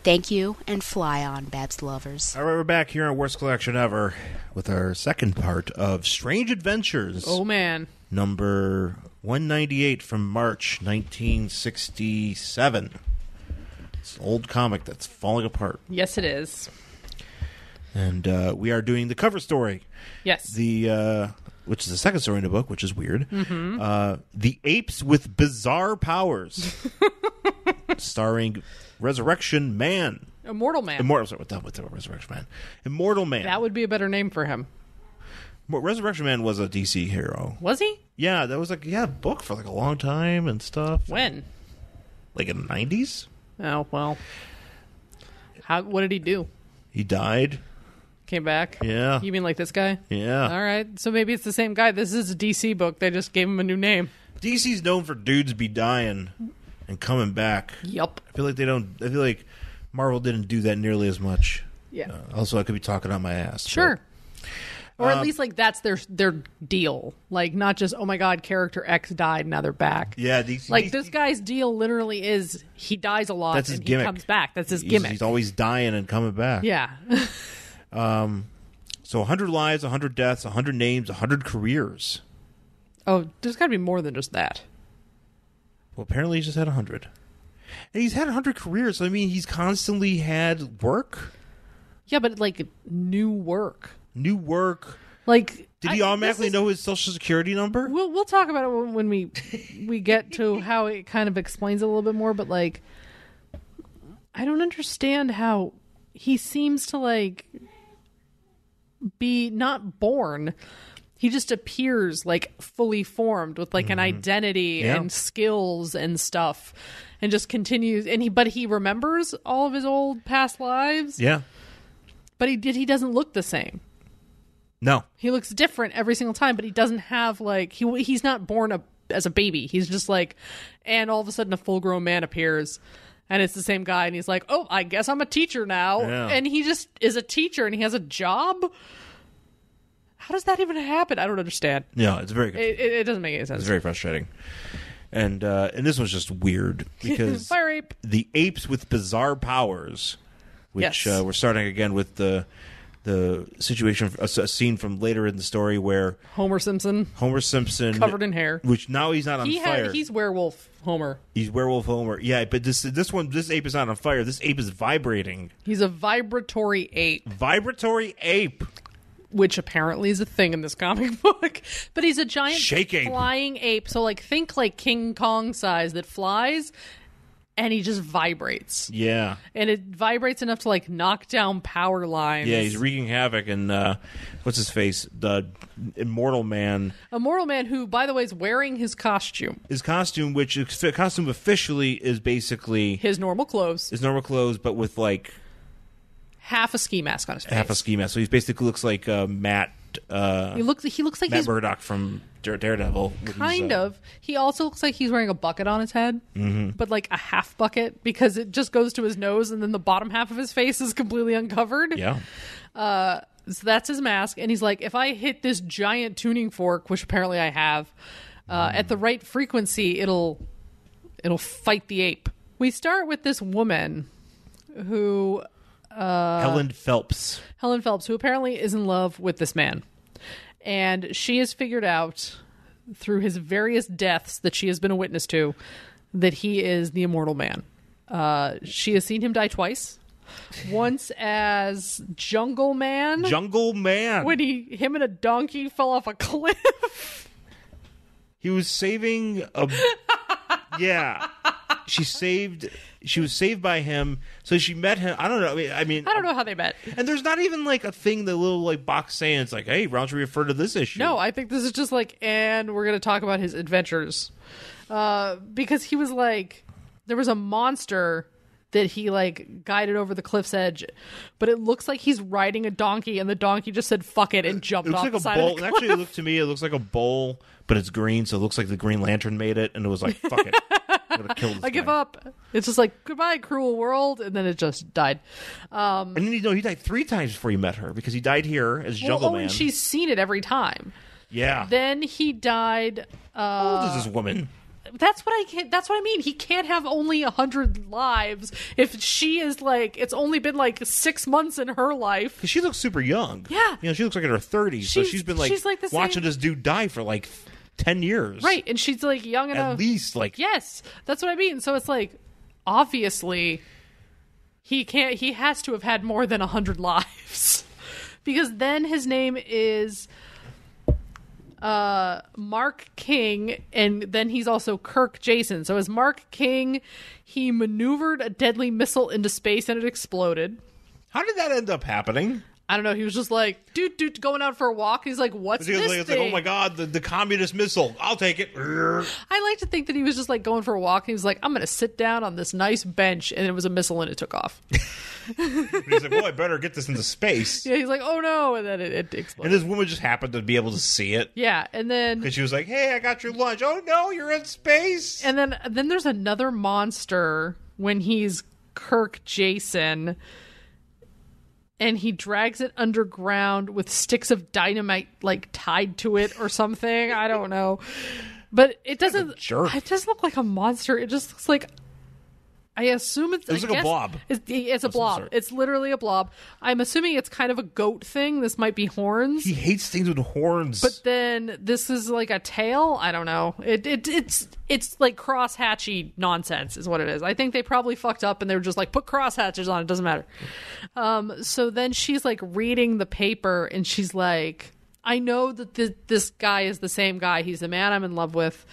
Thank you, and fly on, Babs lovers. All right, we're back here on Worst Collection Ever with our second part of Strange Adventures. Oh, man. Number 198 from March 1967. It's an old comic that's falling apart. Yes, it is. And we are doing the cover story. Yes. Which is the second story in the book, which is weird. Mm-hmm. The Apes with Bizarre Powers. Starring Resurrection Man. Immortal Man. Sorry, what the Resurrection Man? Immortal Man. That would be a better name for him. Resurrection Man was a DC hero. Was he? Yeah, that was a book for like a long time and stuff. When? Like in the 90s? Oh, well. What did he do? He died. Came back? Yeah. You mean like this guy? Yeah. All right. So maybe it's the same guy. This is a DC book. They just gave him a new name. DC's known for dudes be dying and coming back. Yup. I feel like Marvel didn't do that nearly as much. Yeah. Also, I could be talking on my ass. Sure. Or at least like that's their deal. Like not just, oh my God, character X died, now they're back. Yeah. DC, like this guy's deal literally is he dies a lot That's his and gimmick. he comes back. That's his gimmick. He's always dying and coming back. Yeah. So 100 lives, 100 deaths, 100 names, 100 careers. Oh, there's got to be more than just that. Well, apparently he's just had 100. And he's had 100 careers. So, I mean, he's constantly had work. Yeah, but like new work. New work. Like, Did he automatically know his social security number? We'll talk about it when we get to how it kind of explains it a little bit more. But like, I don't understand how he seems to like be not born. He just appears like fully formed with like an identity and skills and stuff, and just continues. But he remembers all of his old past lives. Yeah. But he doesn't look the same. No. He looks different every single time, but he doesn't have like he's not born as a baby. He's just like, and all of a sudden a full grown man appears. And it's the same guy, and he's like, oh, I guess I'm a teacher now. Yeah. And he just is a teacher, and he has a job? How does that even happen? I don't understand. Yeah, it's very good. It doesn't make any sense. It's very frustrating. And this was just weird because Fire ape. the Apes with Bizarre Powers, which Yes. we're starting again with the situation, a scene from later in the story where Homer Simpson. Covered in hair. which now he's not on fire. He's werewolf Homer. He's werewolf Homer. Yeah, but this ape is not on fire. This ape is vibrating. He's a vibratory ape, Vibratory ape. which apparently is a thing in this comic book. But he's a giant Shake ape. flying ape. So like think like King Kong size that flies, and he just vibrates. Yeah. And it vibrates enough to like knock down power lines. Yeah, he's wreaking havoc. And what's his face? The Immortal Man. Immortal Man, who, by the way, is wearing his costume. His costume, costume officially is basically His normal clothes. his normal clothes, but with like Half a ski mask on his face. half a ski mask. So he basically looks like Matt. He looks like Matt he's Murdock from Daredevil. kind of. He also looks like he's wearing a bucket on his head, but like a half bucket because it just goes to his nose, and then the bottom half of his face is completely uncovered. Yeah. So that's his mask, and he's like, if I hit this giant tuning fork, which apparently I have, at the right frequency, it'll fight the ape. We start with this woman who Helen Phelps. who apparently is in love with this man. And she has figured out through his various deaths that she has been a witness to that he is the Immortal Man. She has seen him die twice. Once as Jungle Man. Jungle Man. When him and a donkey fell off a cliff. He was saving a... Yeah. She was saved by him, so she met him. I don't know. I mean, I don't know how they met. And there's not even like a thing, the little like box saying it's like, hey, why don't you refer to this issue? No, I think this is just like, and we're going to talk about his adventures. Because he was like, there was a monster that he like guided over the cliff's edge, but it looks like he's riding a donkey, and the donkey just said "fuck it" and jumped off the side of the cliff. Actually, it looked to me, it looks like a bowl, but it's green, so it looks like the Green Lantern made it, and it was like, fuck it, I'm gonna kill this I give guy. up. It's just like, goodbye, cruel world, and then it just died. And then he died 3 times before he met her, because he died here as Jungle Man. And she's seen it every time. Yeah. Then he died. How old is this woman? That's what I mean. He can't have only 100 lives if she is like, it's only been like 6 months in her life. 'Cause she looks super young. Yeah. You know, she looks like in her 30s. So she's been like the watching same... this dude die for like 10 years. Right. And she's like young enough. At least like. Yes. That's what I mean. So it's like, obviously, he has to have had more than 100 lives. Because then his name is Mark King, and then he's also Kirk Jason. So as Mark King, he maneuvered a deadly missile into space and it exploded. How did that end up happening? I don't know. He was just like, dude, going out for a walk. He's like, what's this It's thing? like, oh my god, the communist missile. I'll take it. I like to think that he was just like going for a walk. And he was like, I'm going to sit down on this nice bench. And it was a missile and it took off. He's like, well, I better get this into space. Yeah, he's like, oh no. And then it exploded. And this woman just happened to be able to see it. Yeah. And then... Because she was like, hey, I got your lunch. Oh no, you're in space. And then there's another monster when he's Kirk Jason... And he drags it underground with sticks of dynamite, like, tied to it or something. I don't know. But it doesn't... jerk. It doesn't look like a monster. It just looks like... I assume it's... It looks like a blob. It's a blob. sort. It's literally a blob. I'm assuming it's kind of a goat thing. This might be horns. He hates things with horns. But then this is like a tail. I don't know. It's like crosshatchy nonsense is what it is. I think they probably fucked up and they were just like, put crosshatches on it. Doesn't matter. So then she's like reading the paper and she's like, I know that this guy is the same guy. He's the man I'm in love with.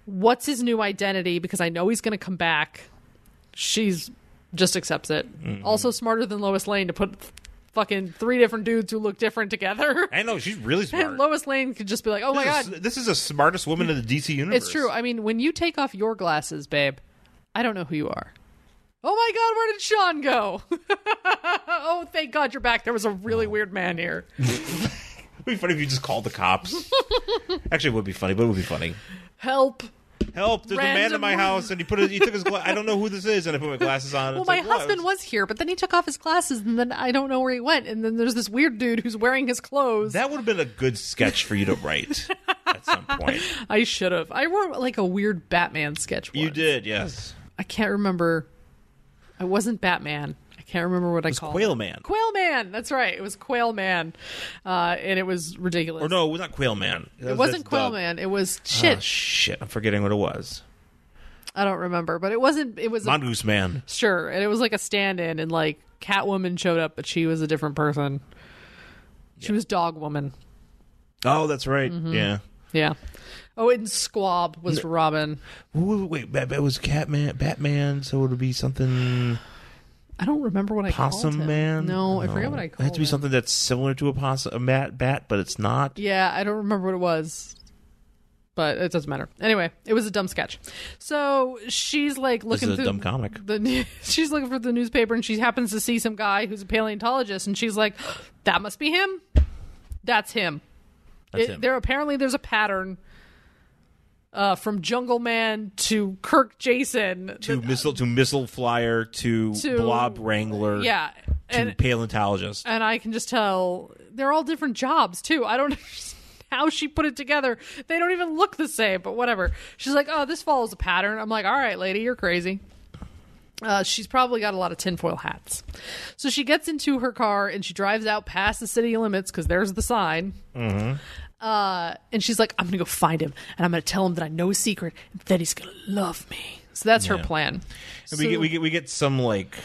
What's his new identity? Because I know he's going to come back. She's just accepts it. Mm-hmm. Also smarter than Lois Lane to put fucking 3 different dudes who look different together. I know, she's really smart. And Lois Lane could just be like, oh my god. This is the smartest woman in the DC universe. It's true. I mean, when you take off your glasses, babe, I don't know who you are. Oh my god, where did Sean go? Oh, thank god you're back. There was a really weird man here. It would be funny if you just called the cops. Actually, it would be funny, but it would be funny. Help. Help, there's a man in my house, and he took his I don't know who this is, and I put my glasses on. Well, my husband was here, but then he took off his glasses, and then I don't know where he went. And then there's this weird dude who's wearing his clothes. That would have been a good sketch for you to write at some point. I should have. I wrote like a weird Batman sketch once. You did, yes. I can't remember. I wasn't Batman. I can't remember what I called Quail it. Man. Quail Man. That's right. It was Quail Man. And it was ridiculous. Or no, it was not Quail Man. It wasn't Quail Man. It was shit. Oh, shit. I'm forgetting what it was. I don't remember, but it wasn't. It was Mongoose Man. Sure, and it was like a stand-in, and like Catwoman showed up, but she was a different person. She was Dog Woman. Oh, that's right. Mm-hmm. Yeah. Yeah. Oh, and Squab was Robin. Wait, that was Batman, so it would be something. I don't remember what I called him. Possum Man? No, I forget what I called it had to be him. something that's similar to a bat, but it's not. Yeah, I don't remember what it was. But it doesn't matter. Anyway, it was a dumb sketch. So she's like looking This is through a dumb comic. She's looking for the newspaper and she happens to see some guy who's a paleontologist and she's like, that must be him. That's him. Him. There's a pattern from Jungle Man to Kirk Jason to missile flyer to blob wrangler. Yeah. To paleontologist. And I can just tell they're all different jobs too. I don't understand how she put it together. They don't even look the same, but whatever. She's like, oh, this follows a pattern. I'm like, all right, lady, you're crazy. She's probably got a lot of tinfoil hats. So she gets into her car and she drives out past the city limits because there's the sign. Mm-hmm. And she's like, I'm going to go find him and I'm going to tell him that I know his secret and then he's going to love me. So that's her plan. And we get some like...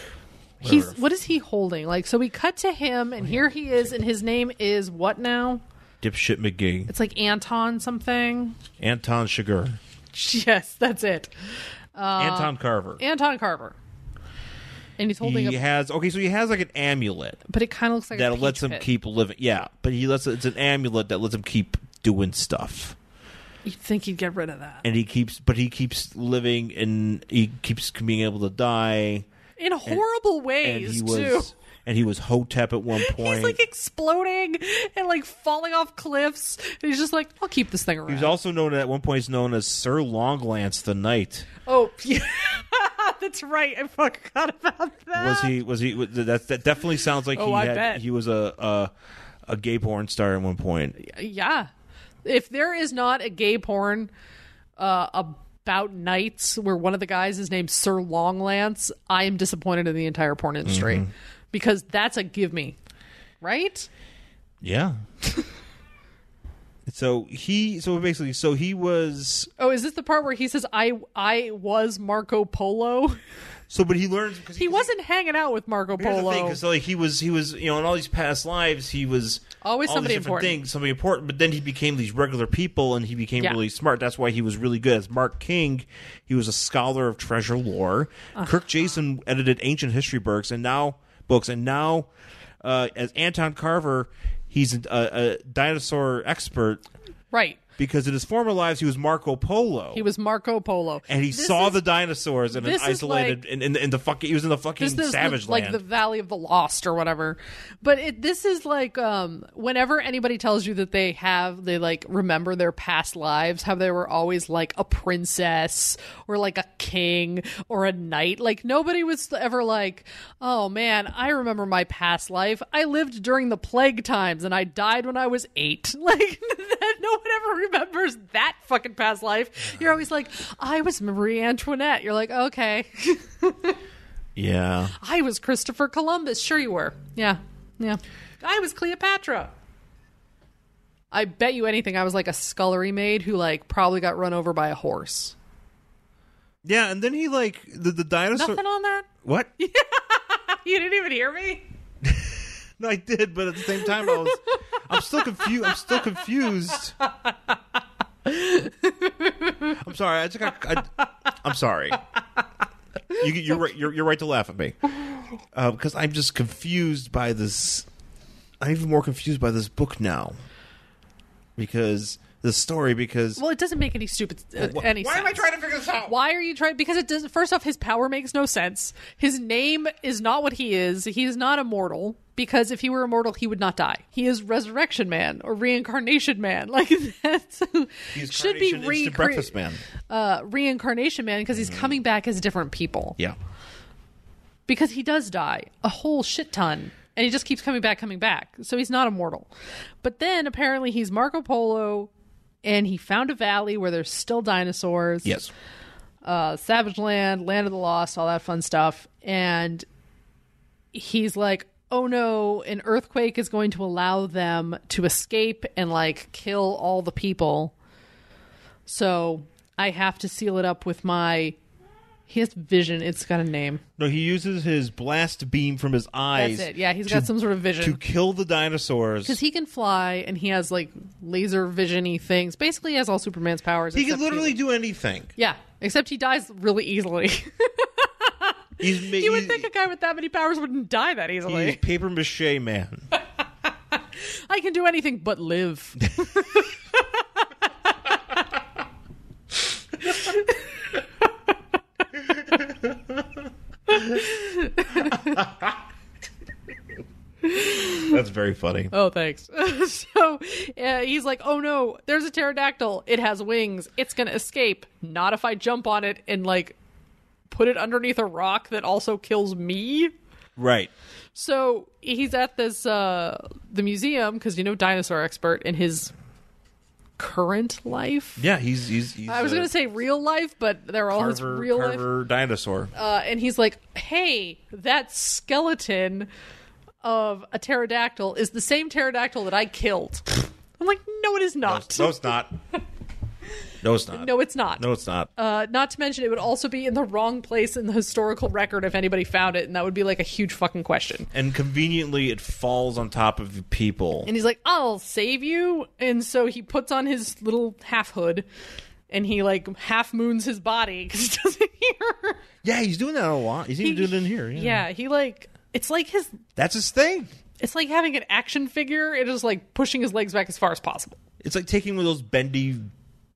What is he holding? Like, so we cut to him and here he is and his name is what now? Dipshit McGee. It's like Anton something. Anton Chigurh. Yes, that's it. Anton Carver. Anton Carver. And he's holding he has like an amulet. But it kind of looks like that a lets him keep living. Yeah, but it's an amulet that lets him keep doing stuff. You'd think he'd get rid of that. And he keeps living and he keeps being able to die. In horrible ways, too. And he was Hotep at one point. He's like exploding and like falling off cliffs. And he's just like, I'll keep this thing around. He was also known at one point as Sir Longlance the Knight. Oh, yeah. That's right. I forgot about that. Was he? That definitely sounds like he was a gay porn star at one point. Yeah. If there is not a gay porn, a about knights where one of the guys is named Sir Longlance, I am disappointed in the entire porn industry because that's a give me, right? Yeah. So he was. Oh, is this the part where he says I was Marco Polo? So, but he learns because he wasn't hanging out with Marco Polo. Because like he was in all these past lives he was always all somebody these different important. things, somebody important. But then he became these regular people, and he became really smart. That's why he was really good. As Mark King, he was a scholar of treasure lore. Kirk Jason edited ancient history books, and now as Anton Carver, he's a dinosaur expert. Right. Because in his former lives, he was Marco Polo. He was Marco Polo, and he saw the dinosaurs in an isolated in the fucking. He was in the fucking savage land, like the Valley of the Lost or whatever. But this is like whenever anybody tells you that they like remember their past lives, how they were always like a princess or like a king or a knight. Like nobody was ever like, oh man, I remember my past life. I lived during the plague times and I died when I was 8. Like no one ever remembers that fucking past life. You're always like, I was Marie Antoinette. You're like, okay. Yeah. I was Christopher Columbus. Sure you were. Yeah. I was Cleopatra. I bet you anything I was like a scullery maid who like probably got run over by a horse. Yeah, and then he like the dinosaur. Nothing on that? What? You didn't even hear me? No, I did, but at the same time I'm still confused. I'm sorry. I'm sorry. You're right. You're right to laugh at me because I'm just confused by this. I'm even more confused by this book now because the story. Because it doesn't make any stupid any sense. Why am I trying to figure this out? Why are you trying? Because it doesn't. First off, his power makes no sense. His name is not what he is. He is not immortal. Because if he were immortal, he would not die. He is Resurrection Man or Reincarnation Man. Like that should be Breakfast Man. Reincarnation Man because he's coming back as different people. Yeah. Because he does die a whole shit ton, and he just keeps coming back. So he's not immortal. But then apparently he's Marco Polo, and he found a valley where there's still dinosaurs. Yes. Savage Land, Land of the Lost, all that fun stuff, and he's like, oh no, an earthquake is going to allow them to escape and like kill all the people. So I have to seal it up with he has vision. It's got a name. No, he uses his blast beam from his eyes. That's it. Yeah, he's got some sort of vision. To kill the dinosaurs. Because he can fly and he has like laser vision-y things. Basically, he has all Superman's powers. He can literally do anything. Yeah, except he dies really easily. You would think a guy with that many powers wouldn't die that easily. He's paper mache man. I can do anything but live. That's very funny. Oh, thanks. So he's like, oh no, there's a pterodactyl. It has wings. It's going to escape. Not if I jump on it and like put it underneath a rock that also kills me. Right. So he's at this the museum because dinosaur expert in his current life. Yeah, he's I was going to say real life, but they're all his real life. Dinosaur. And he's like, hey, that skeleton of a pterodactyl is the same pterodactyl that I killed. I'm like, no, it is not. No, it's not. No, it's not. No, it's not. No, it's not. Not to mention, it would also be in the wrong place in the historical record if anybody found it, and that would be like a huge fucking question. And conveniently, it falls on top of people. And he's like, I'll save you. And so he puts on his little half hood, and he like half moons his body because he doesn't hear. Yeah, he's doing that a lot. He's even doing it in here. Yeah, he like, it's like his... That's his thing. It's like having an action figure. It is like pushing his legs back as far as possible. It's like taking one of those bendy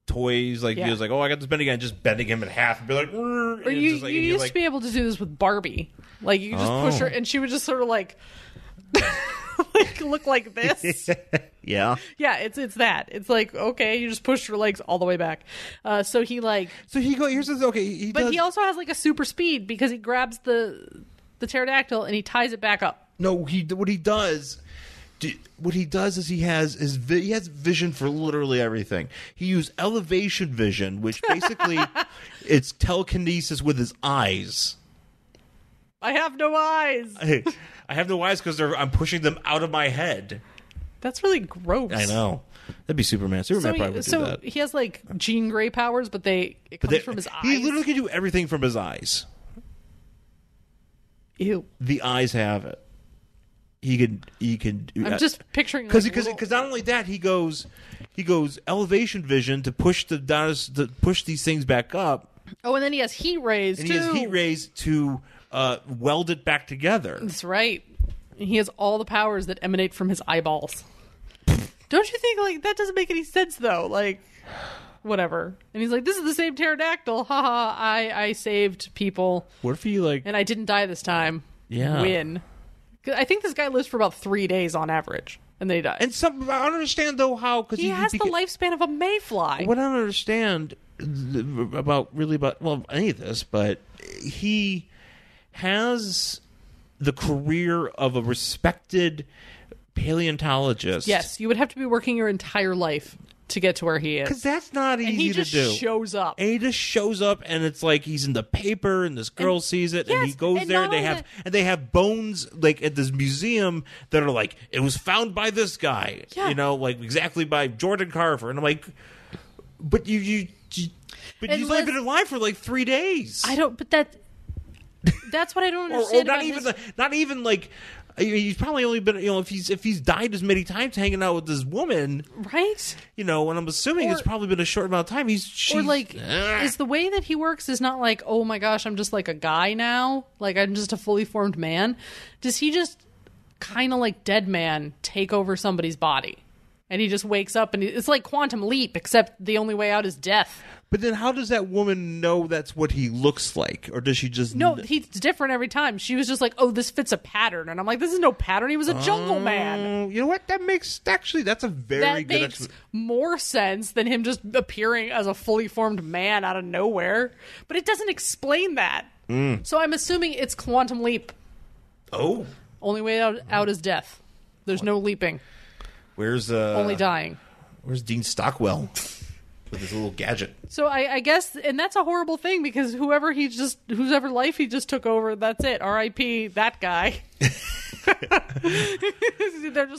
toys, like he was like, oh, I got this bendy guy, and just bending him in half and be like, or you used to be able to do this with Barbie. Like you just push her and she would just sort of like like look like this. Yeah. Yeah, it's that. It's like, okay, you just push her legs all the way back. So he here's this, okay, he also has like a super speed because he grabs the pterodactyl and he ties it back up. No, what he does what he does is he has vision for literally everything. He used elevation vision, which basically it's telekinesis with his eyes. I have no eyes. I have no eyes because I'm pushing them out of my head. That's really gross. I know. That'd be Superman. Superman probably would do that. He has like Jean Grey powers, but it comes from his eyes. He literally can do everything from his eyes. Ew. The eyes have it. He can. I'm just picturing because not only that he goes elevation vision to push these things back up. Oh, and then he has heat rays and too. He has heat rays to weld it back together. That's right. And he has all the powers that emanate from his eyeballs. Don't you think like that doesn't make any sense though? Like whatever. And he's like, this is the same pterodactyl. Haha, I saved people. What if he like? And I didn't die this time. Yeah. Win. I think this guy lives for about 3 days on average, and then he dies. And I don't understand though how because he has the lifespan of a mayfly. What I don't understand about any of this, but he has the career of a respected paleontologist. Yes, you would have to be working your entire life to get to where he is. Because that's not easy to do. And he just shows up. And he just shows up, and it's like he's in the paper, and this girl sees it, and he goes there, and they have bones like at this museum that are like, it was found by this guy, like exactly by Jordan Carver, and I'm like, but you've only been alive for like 3 days. That's what I don't understand. Not even like. He's probably only been, if he's died as many times hanging out with this woman, right? And I'm assuming it's probably been a short amount of time. Is the way that he works is not like, oh my gosh, I'm just like a guy now, like I'm just a fully formed man. Does he just kind of like Dead Man take over somebody's body, and he just wakes up and it's like Quantum Leap, except the only way out is death. But then how does that woman know that's what he looks like? Or does she just... No, he's different every time. She was just like, oh, this fits a pattern. And I'm like, this is no pattern. He was a jungle man. You know what? That makes... Actually, that's a very good... That makes more sense than him just appearing as a fully formed man out of nowhere. But it doesn't explain that. So I'm assuming it's Quantum Leap. Oh. Only way out is death. There's no leaping. Where's... Only dying. Where's Dean Stockwell? With his little gadget. So I guess, and that's a horrible thing because whoever life he just took over, that's it. R.I.P. that guy. But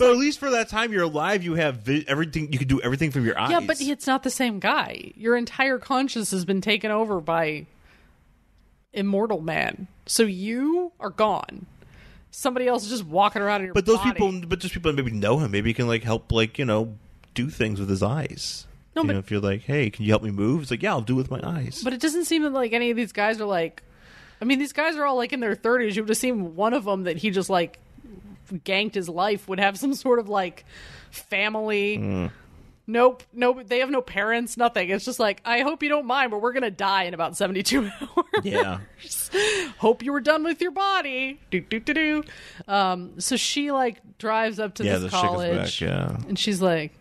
at least for that time you're alive, you have everything. You can do everything from your eyes. Yeah, but it's not the same guy. Your entire conscience has been taken over by Immortal Man. So you are gone. Somebody else is just walking around in your body. But those people maybe know him. Maybe he can help do things with his eyes. No, but if you're like, hey, can you help me move? It's like, yeah, I'll do it with my eyes. But it doesn't seem like any of these guys are like... I mean, these guys are all like in their 30s. You would have seen one of them that he just ganked his life would have some sort of family. Nope. They have no parents, nothing. It's just like, I hope you don't mind, but we're going to die in about 72 hours. Yeah. Hope you were done with your body. Do. So she drives up to this college. Back, yeah. And she's like...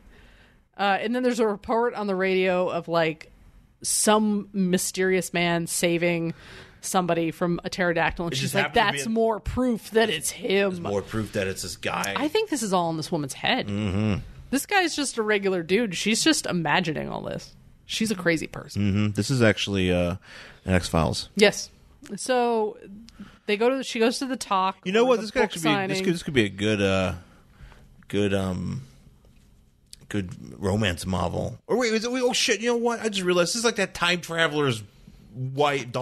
and then there's a report on the radio of some mysterious man saving somebody from a pterodactyl, and she's like, "That's more proof that it's him. There's more proof that it's this guy." I think this is all in this woman's head. Mm-hmm. This guy's just a regular dude. She's just imagining all this. She's a crazy person. Mm-hmm. This is actually an X-Files. Yes. So she goes to the talk. You know what? This could actually be. This could be a good romance novel. Or wait, oh shit, you know what? I just realized this is like that time traveler's wife,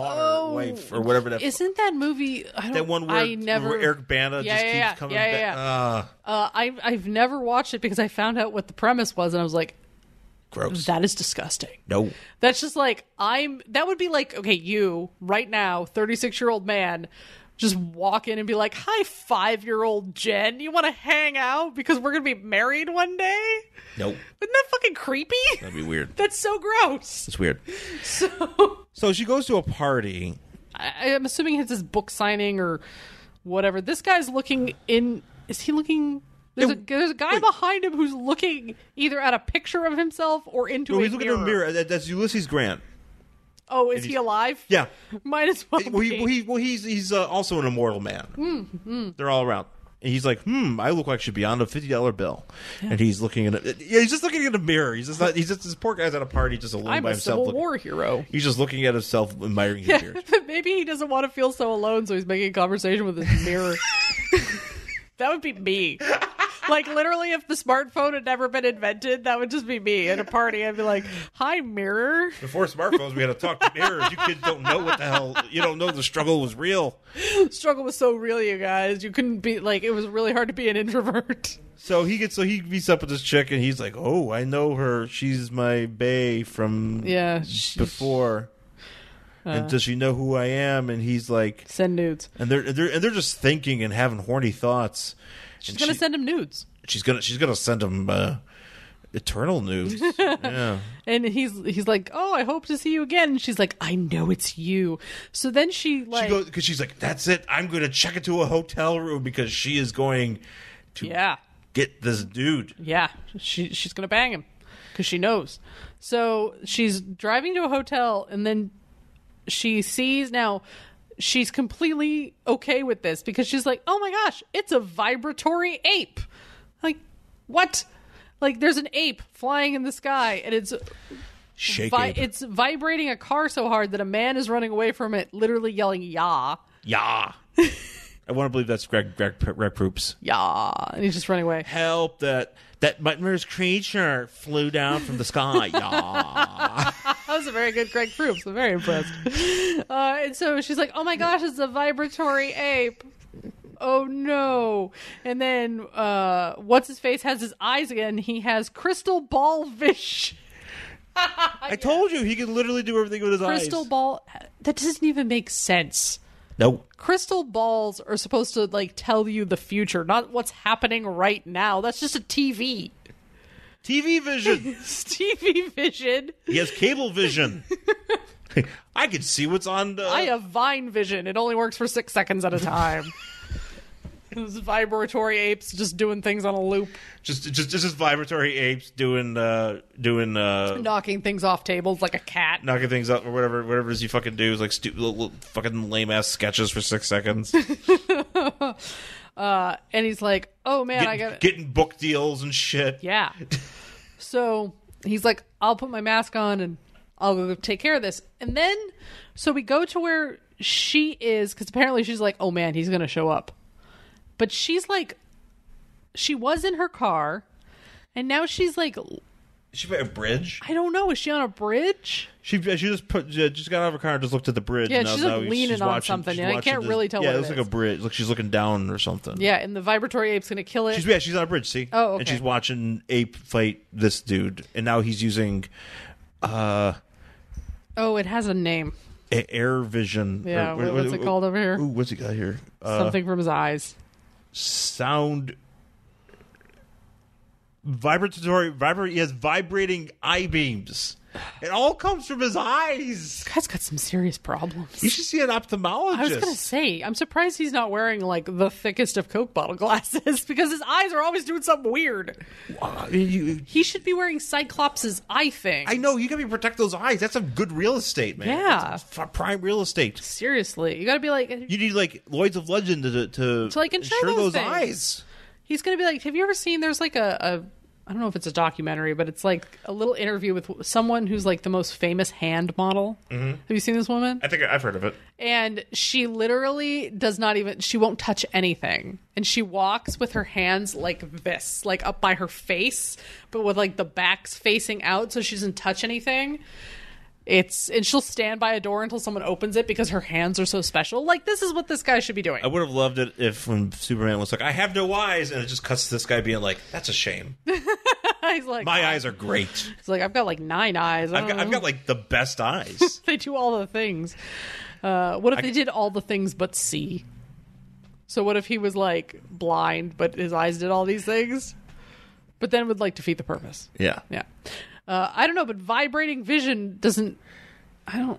or whatever that isn't that movie. That one where Eric Bana keeps coming back. I've never watched it because I found out what the premise was and I was like, gross. That is disgusting. No. That's just that would be like, okay, you right now, 36-year-old man, just walk in and be like, hi, 5-year-old Jen, you want to hang out because we're going to be married one day? Nope. Isn't that fucking creepy? That'd be weird. That's so gross. It's weird. So she goes to a party. I'm assuming it's his book signing or whatever. This guy's looking in... Is he looking... There's a guy behind him who's looking either at a picture of himself or into a mirror. He's looking in a mirror. That's Ulysses Grant. Oh, is he alive? Yeah. Might as well be. He's also an immortal man. Mm-hmm. They're all around. And he's like, I look like I should be on a $50 bill. Yeah. And he's looking at it. Yeah, he's just looking in a mirror. He's just this poor guy's at a party just alone I'm by a himself. Civil War hero. He's just looking at himself, admiring his beard. Maybe he doesn't want to feel so alone, so he's making conversation with his mirror. That would be me. Like, literally, if the smartphone had never been invented, that would just be me at a party. I'd be like, hi, mirror. Before smartphones, we had to talk to mirrors. You kids don't know what the hell. You don't know the struggle was real. Struggle was so real, you guys. You couldn't be, like, it was really hard to be an introvert. So he meets up with this chick, and he's like, oh, I know her. She's my bae from before. And does she know who I am? And he's like, send nudes. And they're just thinking and having horny thoughts. She's gonna send him nudes. She's gonna send him eternal nudes. Yeah. And he's like, oh, I hope to see you again. And she's like, I know it's you. So then she goes, because she's like, that's it. I'm gonna check into a hotel room because she is going to get this dude. Yeah, she's gonna bang him because she knows. So she's driving to a hotel, and then she sees now. She's completely okay with this because she's like, oh my gosh, it's a vibratory ape. Like, what? Like, there's an ape flying in the sky, and it's it's vibrating a car so hard that a man is running away from it, literally yelling, "Yah!" Yah! I want to believe that's Greg Proops. Yah! And he's just running away. Help! That nightmare's creature flew down from the sky. Yah! That was a very good Greg Proops. I'm very impressed. And so she's like, oh my gosh, it's a vibratory ape. Oh no. And then what's his face has his eyes again. He has crystal ball vision. I told you he can literally do everything with his eyes. Crystal ball. That doesn't even make sense. Nope. Crystal balls are supposed to like tell you the future, not what's happening right now. That's just a TV. TV vision. TV vision. He has cable vision. I can see what's on. I have Vine vision. It only works for 6 seconds at a time. Those vibratory apes just doing things on a loop. Just vibratory apes doing knocking things off tables like a cat. Knocking things up or whatever it is you fucking do is like little fucking lame ass sketches for 6 seconds. And he's like, oh man, getting book deals and shit. Yeah. So he's like, I'll put my mask on and I'll go take care of this. And then, so we go to where she is, because apparently she's like, oh man, he's going to show up. But she's like, she was in her car, and now she's like... Is she by a bridge? I don't know. Is she on a bridge? She just got out of her car and just looked at the bridge. Yeah, and she's like leaning on something, and I can't really tell what it is. Yeah, it looks like a bridge. Like she's looking down or something. Yeah, and the vibratory ape's going to kill it. She's on a bridge, see? Oh, okay. And she's watching ape fight this dude, and now he's using... Oh, it has a name. Air vision. Yeah, what's it called over here? Ooh, what's he got here? Something from his eyes. Sound... He has vibrating eye beams. It all comes from his eyes. This guy's got some serious problems. You should see an ophthalmologist. I was going to say, I'm surprised he's not wearing like the thickest of Coke bottle glasses because his eyes are always doing something weird. He should be wearing Cyclops' eye thing. I know, you got to protect those eyes. That's some good real estate, man. Yeah. That's prime real estate. Seriously. You got to be like... You need like Lloyd's of Legend to like insure those things. eyes. He's going to be like, have you ever seen, there's like a I don't know if it's a documentary, but it's like a little interview with someone who's like the most famous hand model. Mm-hmm. Have you seen this woman? I think I've heard of it. And she literally does not even, she won't touch anything. And she walks with her hands like this, like up by her face, but with like the backs facing out so she doesn't touch anything. And she'll stand by a door until someone opens it because her hands are so special. Like, this is what this guy should be doing. I would have loved it if when Superman was like, I have no eyes, and it just cuts to this guy being like, that's a shame. He's like, my eyes are great. He's like, I've got like 9 eyes. I've got like the best eyes. They do all the things. What if they did all the things but see? So what if he was like blind, but his eyes did all these things? But then would like defeat the purpose. Yeah. Yeah. I don't know, but vibrating vision doesn't... I don't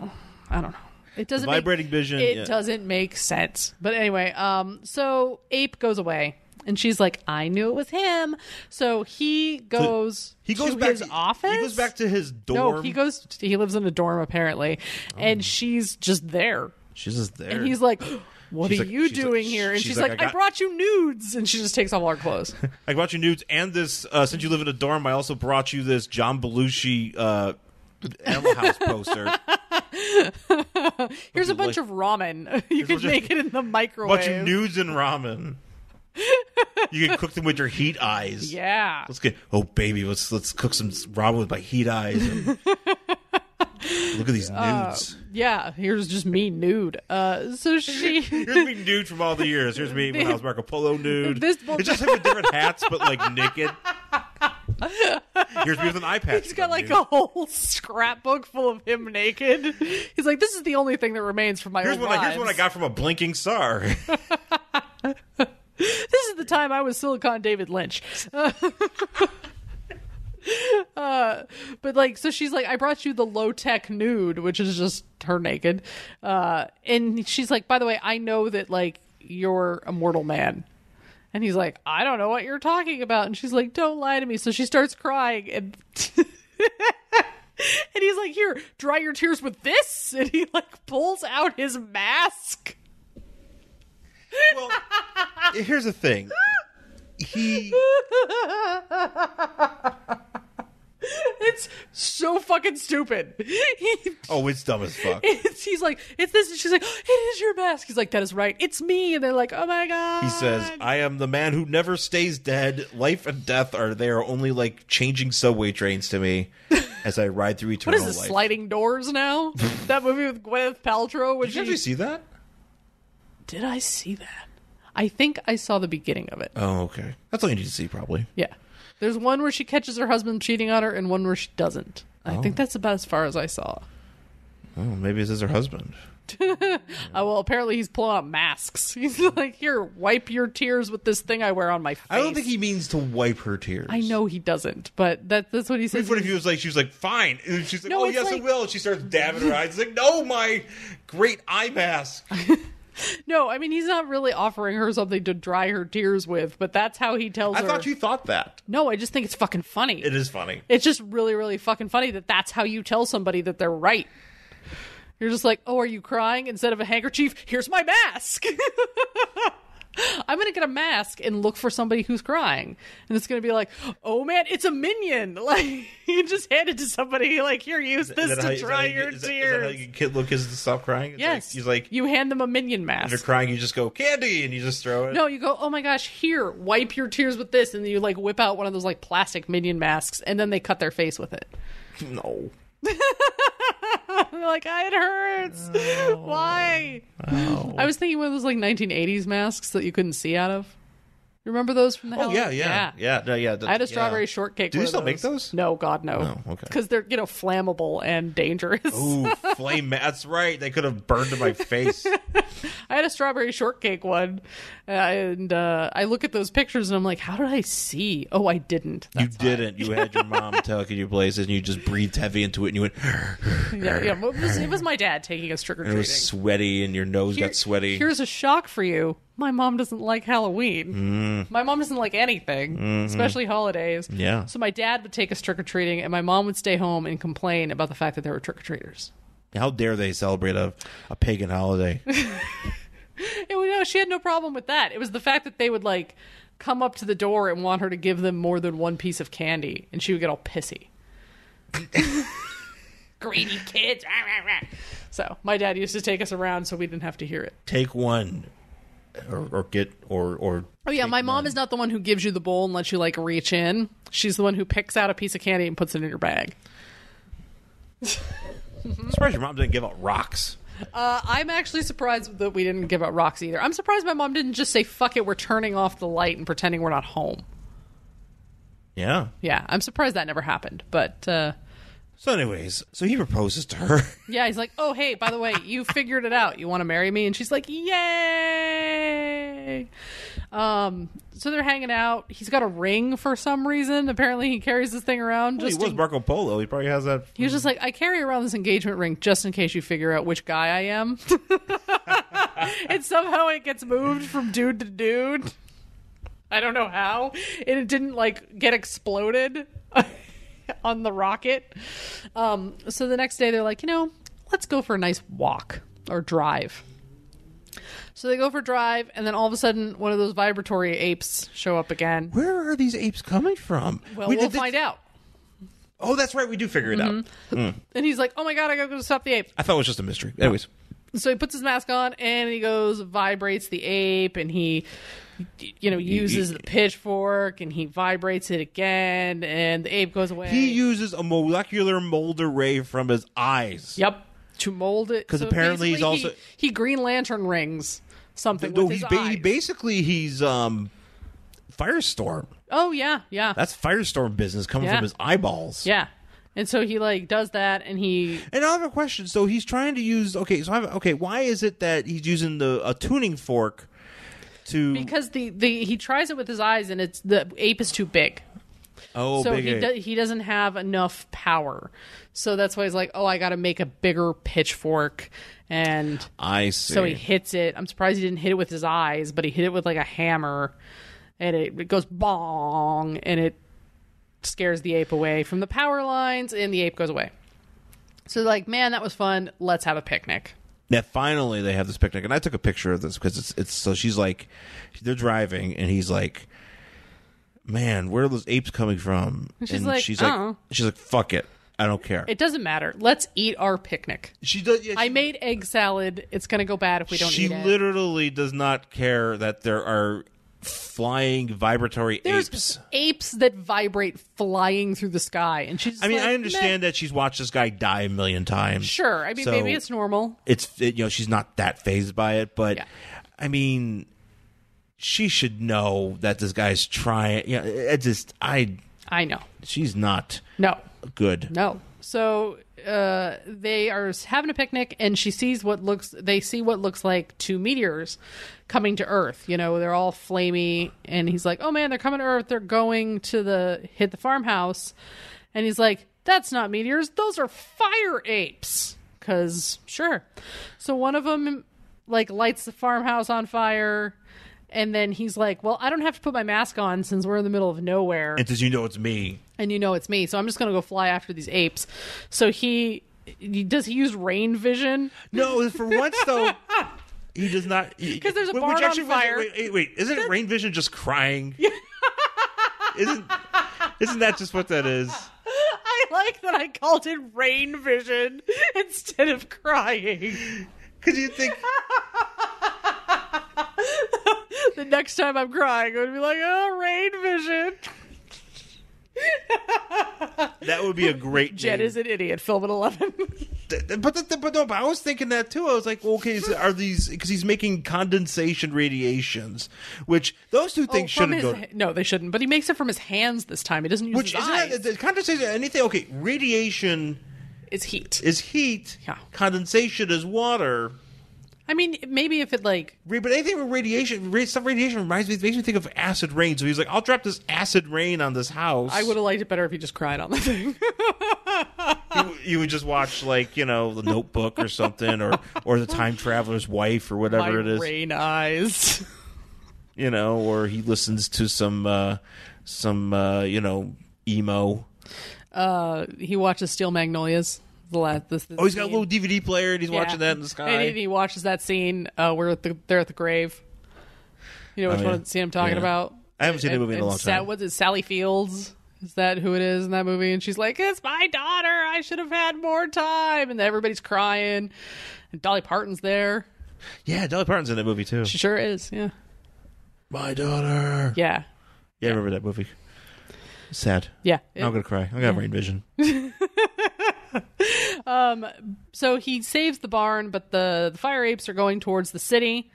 know. It doesn't vibrating vision. It doesn't make sense. But anyway, so Ape goes away, and she's like, I knew it was him. So he goes to back his office? He goes back to his dorm. No, he lives in a dorm, apparently. And she's just there. She's just there. And he's like... what are you doing here? And she's like, I brought you nudes. And she just takes off all her clothes. I brought you nudes and this, since you live in a dorm, I also brought you this John Belushi Animal House poster. Here's a bunch of ramen. You can make it in the microwave. A bunch of nudes and ramen. You can cook them with your heat eyes. Yeah. Oh baby, let's cook some ramen with my heat eyes. And look at these nudes. Yeah, here's just me nude. So she here's me nude from all the years. Here's me when I was Marco Polo nude. It's just him with different hats, but like naked. Here's me with an eye patch. He's got like a whole scrapbook full of him naked. He's like, this is the only thing that remains from my old lives. Here's what I got from a blinking star. This is the time I was Silicon David Lynch. But like, so she's like, I brought you the low-tech nude, which is just her naked. And she's like, by the way, I know that like you're a mortal man. And he's like, I don't know what you're talking about. And she's like, don't lie to me. So she starts crying and and he's like, here, dry your tears with this. And he like pulls out his mask. Well, here's the thing. It's so fucking stupid. It's dumb as fuck. He's like, it's this. And she's like, it is your mask. He's like, that is right. It's me. And they're like, oh my God. He says, I am the man who never stays dead. Life and death are there only like changing subway trains to me as I ride through eternal life. What is this, Sliding Doors now? That movie with Gwyneth Paltrow? Did you actually see that? Did I see that? I think I saw the beginning of it. Oh, okay. That's all you need to see, probably. Yeah. There's one where she catches her husband cheating on her and one where she doesn't. I think that's about as far as I saw. Oh, maybe this is her husband. Well, apparently he's pulling out masks. He's like, here, wipe your tears with this thing I wear on my face. I don't think he means to wipe her tears. I know he doesn't, but that's what he says. What if he was like, she was like, fine. And she's like, No, yes, like, I will. And she starts dabbing her eyes. It's like, no, my great eye mask. No, I mean, he's not really offering her something to dry her tears with, but that's how he tells her. I thought you thought that. No, I just think it's fucking funny. It is funny. It's just really, really fucking funny that that's how you tell somebody that they're right. You're just like, oh, are you crying? Instead of a handkerchief, here's my mask. I'm going to get a mask and look for somebody who's crying. And it's going to be like, oh man, it's a minion. Like, you just hand it to somebody, like, here, use this to dry your tears. Is that how you get little kids to stop crying? It's yes. Like, he's like, you hand them a minion mask. If they're crying, you just go, candy, and you just throw it. No, you go, oh my gosh, here, wipe your tears with this. And then you, like, whip out one of those, like, plastic minion masks, and then they cut their face with it. No. They're like, it hurts. Oh, why? Oh. I was thinking one of those like 1980s masks that you couldn't see out of. You remember those from the Halloween? Yeah. I had a strawberry shortcake. Do you still make those? No, God, no. Oh, okay. Because they're flammable and dangerous. Ooh, that's right. They could have burned to my face. I had a strawberry shortcake one, and I look at those pictures and I'm like, how did I see? Oh, I didn't. That's you didn't. You had your mom taking you places, and you just breathed heavy into it, and you went. Yeah. It was my dad taking us trick or treating. It was sweaty, and your nose got sweaty. Here's a shock for you. My mom doesn't like Halloween. My mom doesn't like anything, especially holidays. Yeah. So my dad would take us trick-or-treating, and my mom would stay home and complain about the fact that there were trick-or-treaters. How dare they celebrate a pagan holiday? No, she had no problem with that. It was the fact that they would, like, come up to the door and want her to give them more than one piece of candy, and she would get all pissy. Greedy kids. So my dad used to take us around so we didn't have to hear it. Take one. Or oh yeah, my mom is not the one who gives you the bowl and lets you like reach in. She's the one who picks out a piece of candy and puts it in your bag. I'm surprised your mom didn't give out rocks. I'm actually surprised that we didn't give out rocks either. I'm surprised my mom didn't just say, fuck it, we're turning off the light and pretending we're not home. Yeah. Yeah, I'm surprised that never happened. But so anyways, so he proposes to her. Yeah, he's like, oh, hey, by the way, you figured it out. You want to marry me? And she's like, yay! So they're hanging out. He's got a ring for some reason. Apparently he carries this thing around. Well, he was Marco Polo. He probably has that. He was just like, I carry around this engagement ring just in case you figure out which guy I am. And somehow it gets moved from dude to dude. I don't know how. And it didn't, like, get exploded on the rocket. So the next day they're like, let's go for a nice walk or drive. So they go for a drive, and then all of a sudden, one of those vibratory apes show up again. Where are these apes coming from? Well, we'll find out. Oh, that's right. We do figure it out. And he's like, oh my god, I gotta go stop the ape. I thought it was just a mystery. Anyways. So he puts his mask on, and he goes, vibrates the ape, and he, uses the pitchfork, and he vibrates it again, and the ape goes away. He uses a molecular mold array from his eyes. Yep. To mold it. Because apparently he's also... He Green Lantern rings something No, with his eyes. He's Firestorm. Oh, yeah, yeah. That's Firestorm business coming from his eyeballs. Yeah. And so he, does that, and he... And I have a question. So he's trying to use... why is it that he's using a tuning fork to... Because he tries it with his eyes, and the ape is too big. Oh, so big he doesn't have enough power. So that's why he's like, oh, I got to make a bigger pitchfork. And I see. So he hits it. I'm surprised he didn't hit it with his eyes, but he hit it with a hammer, and it goes bong, and it scares the ape away from the power lines, and the ape goes away. So man, that was fun. Let's have a picnic. Yeah, finally they have this picnic, and I took a picture of this because it's so she's like, they're driving, and he's like, man, where are those apes coming from? And she's she's like, fuck it, I don't care. It doesn't matter. Let's eat our picnic. She does. Yeah, I made egg salad. It's gonna go bad if we don't eat it. She literally does not care that there are flying vibratory apes. Apes that vibrate flying through the sky, and she's. I mean, I understand that she's watched this guy die a million times. Sure, I mean, so maybe it's normal. She's not that fazed by it, but yeah. I mean, she should know that this guy's trying. I know she's not. No. Good. No. So they are having a picnic, and they see what looks like two meteors coming to Earth. They're all flamey, and he's like, oh man, they're coming to Earth. They're going to hit the farmhouse. And he's like, that's not meteors. Those are fire apes. 'Cause sure. So one of them lights the farmhouse on fire. And then he's like, well, I don't have to put my mask on since we're in the middle of nowhere. And does it's me? And it's me. So I'm just going to go fly after these apes. So does he use rain vision? No, for once, though, he does not. Because there's a barn on fire. Wait. Isn't rain vision just crying? Isn't that just what that is? I like that I called it rain vision instead of crying. Because you think... The next time I'm crying, I'm going to be like, oh, rain vision. That would be a great Jen name. is an idiot. Film at 11. But I was thinking that too. I was like, well, okay, are these because he's making condensation radiations, which those two things shouldn't go. No, they shouldn't. But he makes it from his hands this time. He doesn't use his eyes. That condensation? Anything? Okay, radiation is heat. Yeah. Condensation is water. I mean, maybe if it but anything with radiation, radiation makes me think of acid rain. So he's like, I'll drop this acid rain on this house. I would have liked it better if he just cried on the thing. You would just watch The Notebook or something, or The Time Traveler's Wife or whatever it is. Rain eyes. Or he listens to some emo. He watches Steel Magnolias. He's got a little DVD player, and he's watching that in the sky. And he watches that scene where they're at the grave. You know which one scene I'm talking about? I haven't seen the movie in a long time. What's it, Sally Fields? Is that who it is in that movie? And she's like, it's my daughter. I should have had more time. And everybody's crying. And Dolly Parton's there. Yeah, Dolly Parton's in that movie, too. She sure is, yeah. My daughter. Yeah. Yeah, I remember that movie. Sad. Yeah. I'm going to cry. I'm going to have rain vision. So he saves the barn, but the fire apes are going towards the city.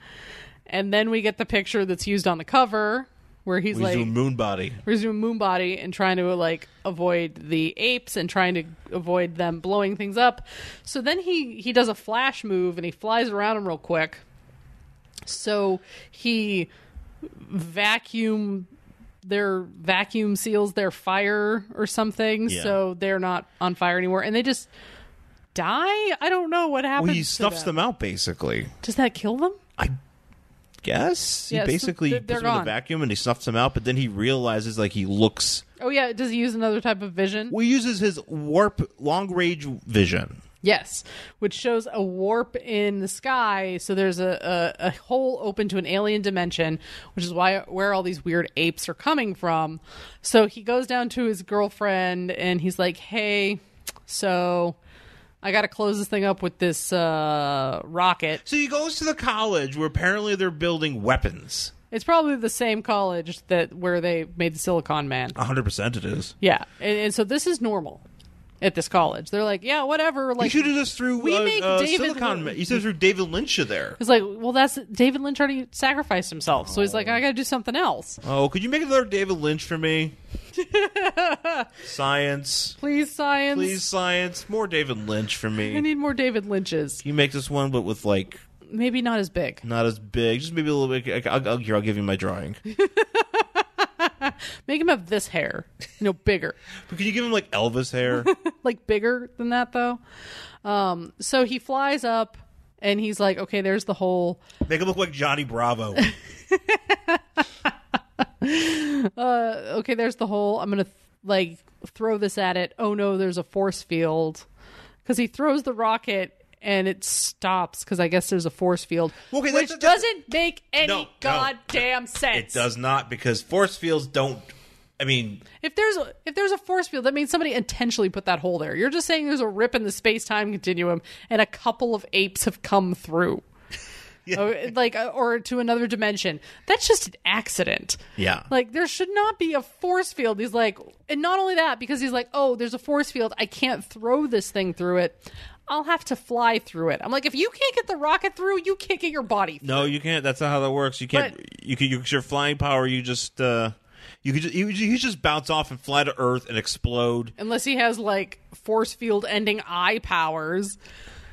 And then we get the picture that's used on the cover where he's doing moon body. He's doing moon body and trying to avoid the apes and trying to avoid them blowing things up. So then he does a flash move and he flies around them real quick. So he vacuum seals their fire or something, so they're not on fire anymore, and they just die. I don't know what happens. Well, he stuffs them out, basically. Does that kill them? I guess he so basically puts them in the vacuum and he stuffs them out, but then he realizes he looks. Oh yeah, does he use another type of vision? Well, he uses his warp long range vision. Yes, which shows a warp in the sky. So there's a hole open to an alien dimension, which is where all these weird apes are coming from. So he goes down to his girlfriend and he's like, hey, so I got to close this thing up with this rocket. So he goes to the college where apparently they're building weapons. It's probably the same college where they made the Silicon Man. 100% it is. Yeah, and so this is normal at this college. They're like, yeah, whatever. Like, you should have just threw David. You should have threw David Lynch there. It's like, well, that's David Lynch already sacrificed himself, so he's like, I got to do something else. Oh, could you make another David Lynch for me? Science. Please, science. Please, science. More David Lynch for me. I need more David Lynches. Can you make this one, but with like... Maybe not as big. Not as big. Just maybe a little bit. I'll give you my drawing. Make him have this hair. Bigger. But can you give him like Elvis hair? Like bigger than that, though. So he flies up and he's like, okay, there's the hole. Make him look like Johnny Bravo. Okay, there's the hole. I'm going to throw this at it. Oh no, there's a force field. Because he throws the rocket and it stops because I guess there's a force field, which doesn't make any goddamn sense. It does not, because force fields don't. I mean, if there's a force field, that means somebody intentionally put that hole there. You're just saying there's a rip in the space-time continuum, and a couple of apes have come through, or to another dimension. That's just an accident. Yeah, like there should not be a force field. He's like, and not only that, because he's like, oh, there's a force field. I can't throw this thing through it. I'll have to fly through it. I'm like, if you can't get the rocket through, you can't get your body through. No, you can't. That's not how that works. You can't. Your flying power. You just. You just bounce off and fly to Earth and explode. Unless he has like force field ending eye powers,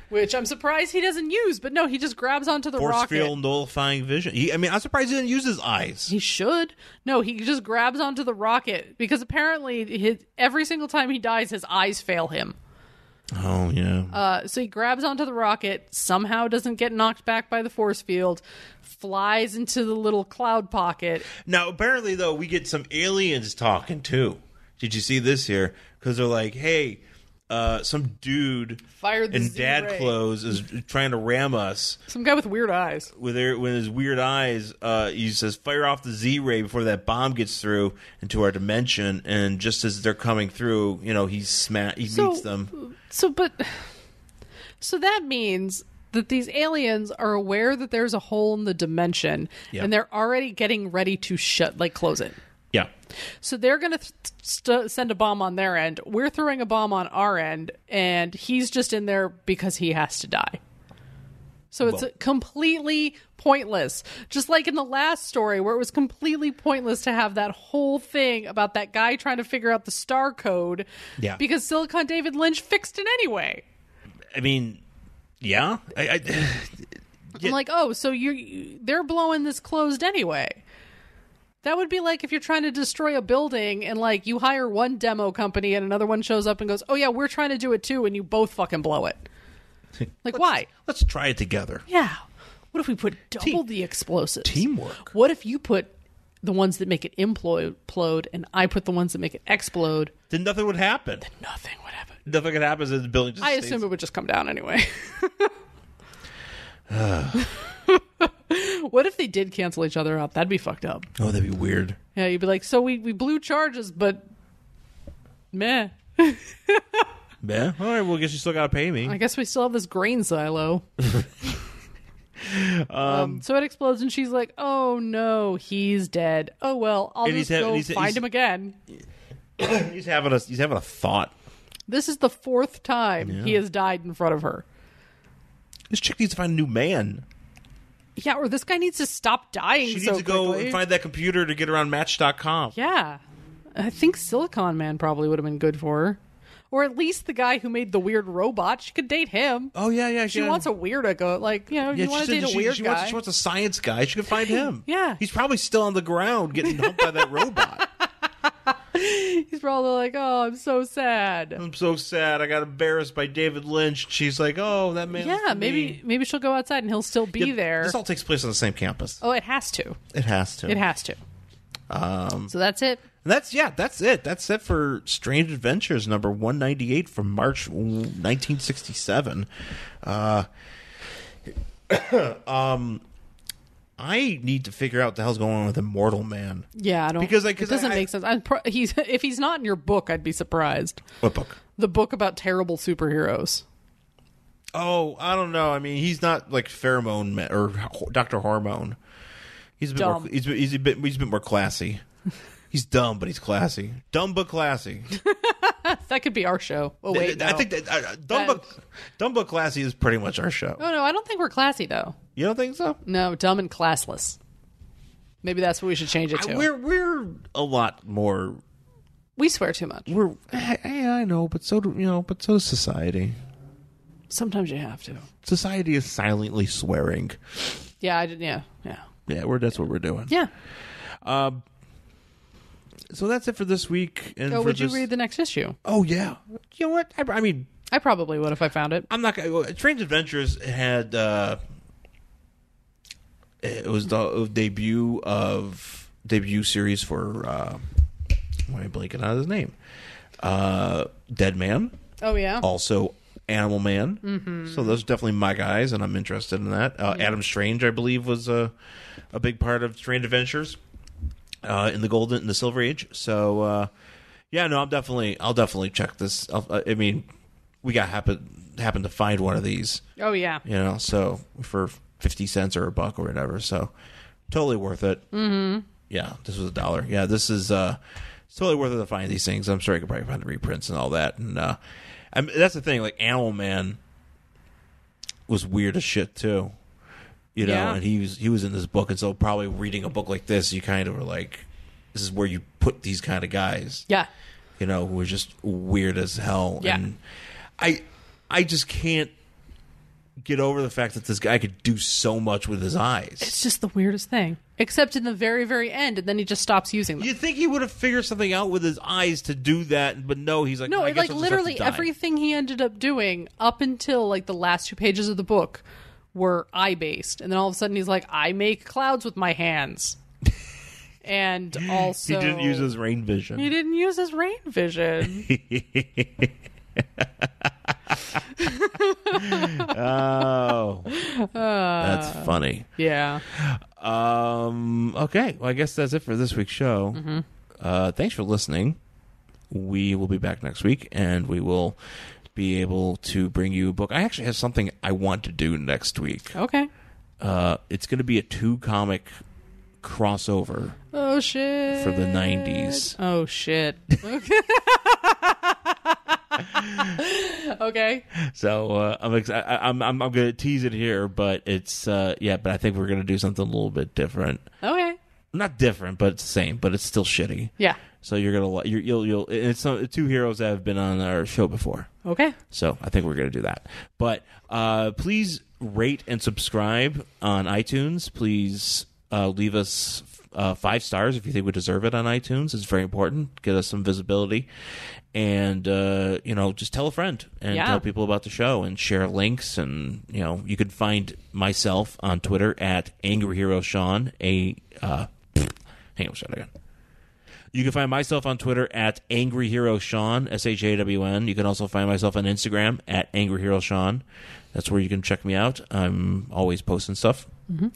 which I'm surprised he doesn't use. But no, he just grabs onto the rocket. Force field nullifying vision. I'm surprised he didn't use his eyes. He should. No, he just grabs onto the rocket because apparently every single time he dies, his eyes fail him. Oh, yeah. So he grabs onto the rocket, somehow doesn't get knocked back by the force field, flies into the little cloud pocket. Now, apparently, though, we get some aliens talking, too. Did you see this here? Because they're like, hey, some dude in dad clothes is trying to ram us. Some guy with weird eyes. With his weird eyes, he says, fire off the Z-ray before that bomb gets through into our dimension. And just as they're coming through, he meets them. So that means that these aliens are aware that there's a hole in the dimension, and they're already getting ready to close it. Yeah. So they're going to send a bomb on their end. We're throwing a bomb on our end, and he's just in there because he has to die. So it's completely pointless. Just like in the last story where it was completely pointless to have that whole thing about that guy trying to figure out the star code because Silicon David Lynch fixed it anyway. I mean, yeah. I'm like, oh, so they're blowing this closed anyway. That would be like if you're trying to destroy a building and like you hire one demo company and another one shows up and goes, oh yeah, we're trying to do it too, and you both fucking blow it. Like, why? Let's try it together. Yeah. What if we put double the explosives? Teamwork. What if you put the ones that make it implode and I put the ones that make it explode? Then nothing would happen. Nothing would happen. Nothing would happen as the building just stays. Assume it would just come down anyway. What if they did cancel each other out? That'd be fucked up. Oh, that'd be weird. Yeah, you'd be like, so we blew charges, but meh. Yeah? All right, well, I guess you still got to pay me. I guess we still have this grain silo. So it explodes, and she's like, oh no, he's dead. Oh well, I'll just go find him again. He's having a thought. This is the fourth time he has died in front of her. This chick needs to find a new man. Yeah, or this guy needs to stop dying. She needs to go and find that computer to get around Match.com. Yeah. I think Silicon Man probably would have been good for her. Or at least the guy who made the weird robot. She could date him. Oh, yeah. She wants a weirdo. Like, you want to date a weird guy. She wants a science guy. She could find him. Yeah. He's probably still on the ground getting humped by that robot. He's probably like, oh, I'm so sad. I'm so sad. I got embarrassed by David Lynch. She's like, oh, that man. Yeah, maybe she'll go outside and he'll still be there. This all takes place on the same campus. Oh, it has to. It has to. It has to. So that's it. That's it. That's it for Strange Adventures number 198 from March 1967. I need to figure out what the hell's going on with Immortal Man. Yeah, I don't. Because it doesn't make sense. If he's not in your book, I'd be surprised. What book? The book about terrible superheroes. Oh, I don't know. I mean, he's not like Pheromone Man or Dr. Hormone. He's a bit more, he's a bit more classy. He's dumb, but he's classy. Dumb but classy. That could be our show. Oh wait, no. I think that dumb but classy is pretty much our show. Oh no, I don't think we're classy though. You don't think so? No, dumb and classless. Maybe that's what we should change it to. We're a lot more. We swear too much. I know, but so do but so does society. Sometimes you have to. Society is silently swearing. Yeah, Yeah. That's what we're doing. Yeah. So that's it for this week. And would you read the next issue? Oh yeah. You know what? I mean, I probably would if I found it. I'm not gonna. Strange Adventures had. It was the debut series for. Why am I blanking on his name? Dead Man. Oh yeah. Also, Animal Man. Mm-hmm. So those are definitely my guys, and I'm interested in that. Adam Strange, I believe, was a big part of Strange Adventures in the Silver Age. So I'll definitely check this. I mean, we got happen to find one of these. Oh yeah. So for 50 cents or $1 or whatever. So totally worth it. Mm-hmm. Yeah, this was $1. Yeah, this is it's totally worth it to find these things. I'm sure I could probably find the reprints and all that. And that's the thing. Like Animal Man was weird as shit too. And he was in this book, and so probably reading a book like this, you kind of were like, this is where you put these kind of guys. Yeah. Who are just weird as hell. Yeah. And I just can't get over the fact that this guy could do so much with his eyes. It's just the weirdest thing. Except in the very, very end, and then he just stops using them. You'd think he would have figured something out with his eyes to do that, but no, he's like, no, I guess I'll literally just have to die. everything he ended up doing up until like the last 2 pages of the book were eye-based. And then all of a sudden he's like, I make clouds with my hands. And also... He didn't use his rain vision. He didn't use his rain vision. Oh, that's funny. Yeah. Okay. Well, I guess that's it for this week's show. Mm-hmm. Thanks for listening. We will be back next week, and we will be able to bring you a book. I actually have something I want to do next week. Okay. It's going to be a 2-comic crossover. Oh, shit. For the 90s. Oh, shit. Okay. So I'm going to tease it here, but it's but I think we're going to do something a little bit different. Okay. Not different, but it's the same, but it's still shitty. Yeah. So you'll it's 2 heroes that have been on our show before. Okay. So I think we're going to do that. But please rate and subscribe on iTunes. Please leave us 5 stars if you think we deserve it on iTunes. It's very important. Get us some visibility. And, just tell a friend and tell people about the show and share links. And, you can find myself on Twitter at Angry Hero Sean. Hang on, start again. You can find myself on Twitter at Angry Hero Sean, SHAWN. You can also find myself on Instagram at Angry Hero Sean. That's where you can check me out. I'm always posting stuff. Mm-hmm.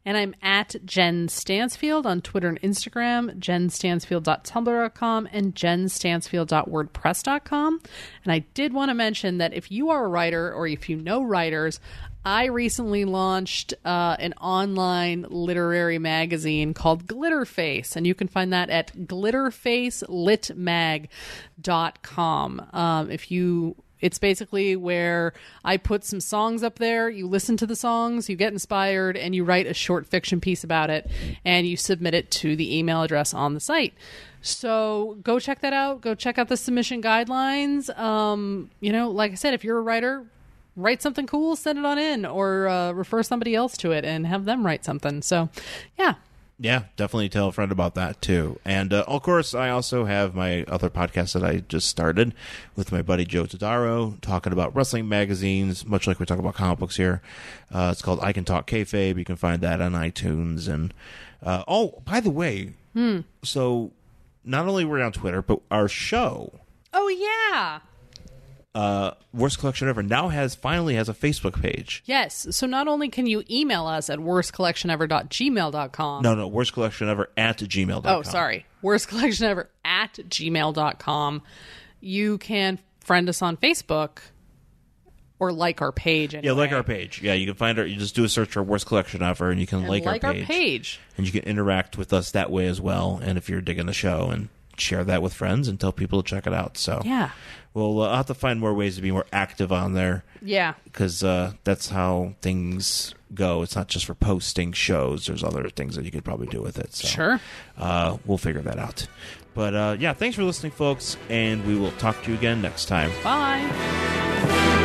And I'm at Jen Stansfield on Twitter and Instagram, jenstansfield.tumblr.com and jenstansfield.wordpress.com. And I did want to mention that if you are a writer or if you know writers, I recently launched an online literary magazine called Glitterface, and you can find that at glitterfacelitmag.com. It's basically where I put some songs up there. You listen to the songs, you get inspired, and you write a short fiction piece about it, and you submit it to the email address on the site. So go check that out. Go check out the submission guidelines. Like I said, if you're a writer, write something cool, send it on in, or refer somebody else to it and have them write something. So, yeah. Yeah, definitely tell a friend about that, too. And, of course, I also have my other podcast that I just started with my buddy Joe Todaro, talking about wrestling magazines, much like we talk about comic books here. It's called I Can Talk Kayfabe. You can find that on iTunes. And, by the way, so not only we're on Twitter, but our show, Oh, yeah. Worst Collection Ever, now finally has a Facebook page. Yes. So not only can you email us at worstcollectionever.gmail.com. No, Worst Collection Ever at gmail.com. Oh, sorry. Worstcollectionever at gmail.com. You can friend us on Facebook or like our page. Anyway. Yeah, like our page. Yeah, you can find our. You just do a search for Worst Collection Ever, and you can like our page. And you can interact with us that way as well. And if you're digging the show, and share that with friends and tell people to check it out. So yeah, I'll have to find more ways to be more active on there. Yeah, because that's how things go. It's not just for posting shows. There's other things that you could probably do with it. So, sure, we'll figure that out. But yeah, thanks for listening, folks, and we will talk to you again next time. Bye.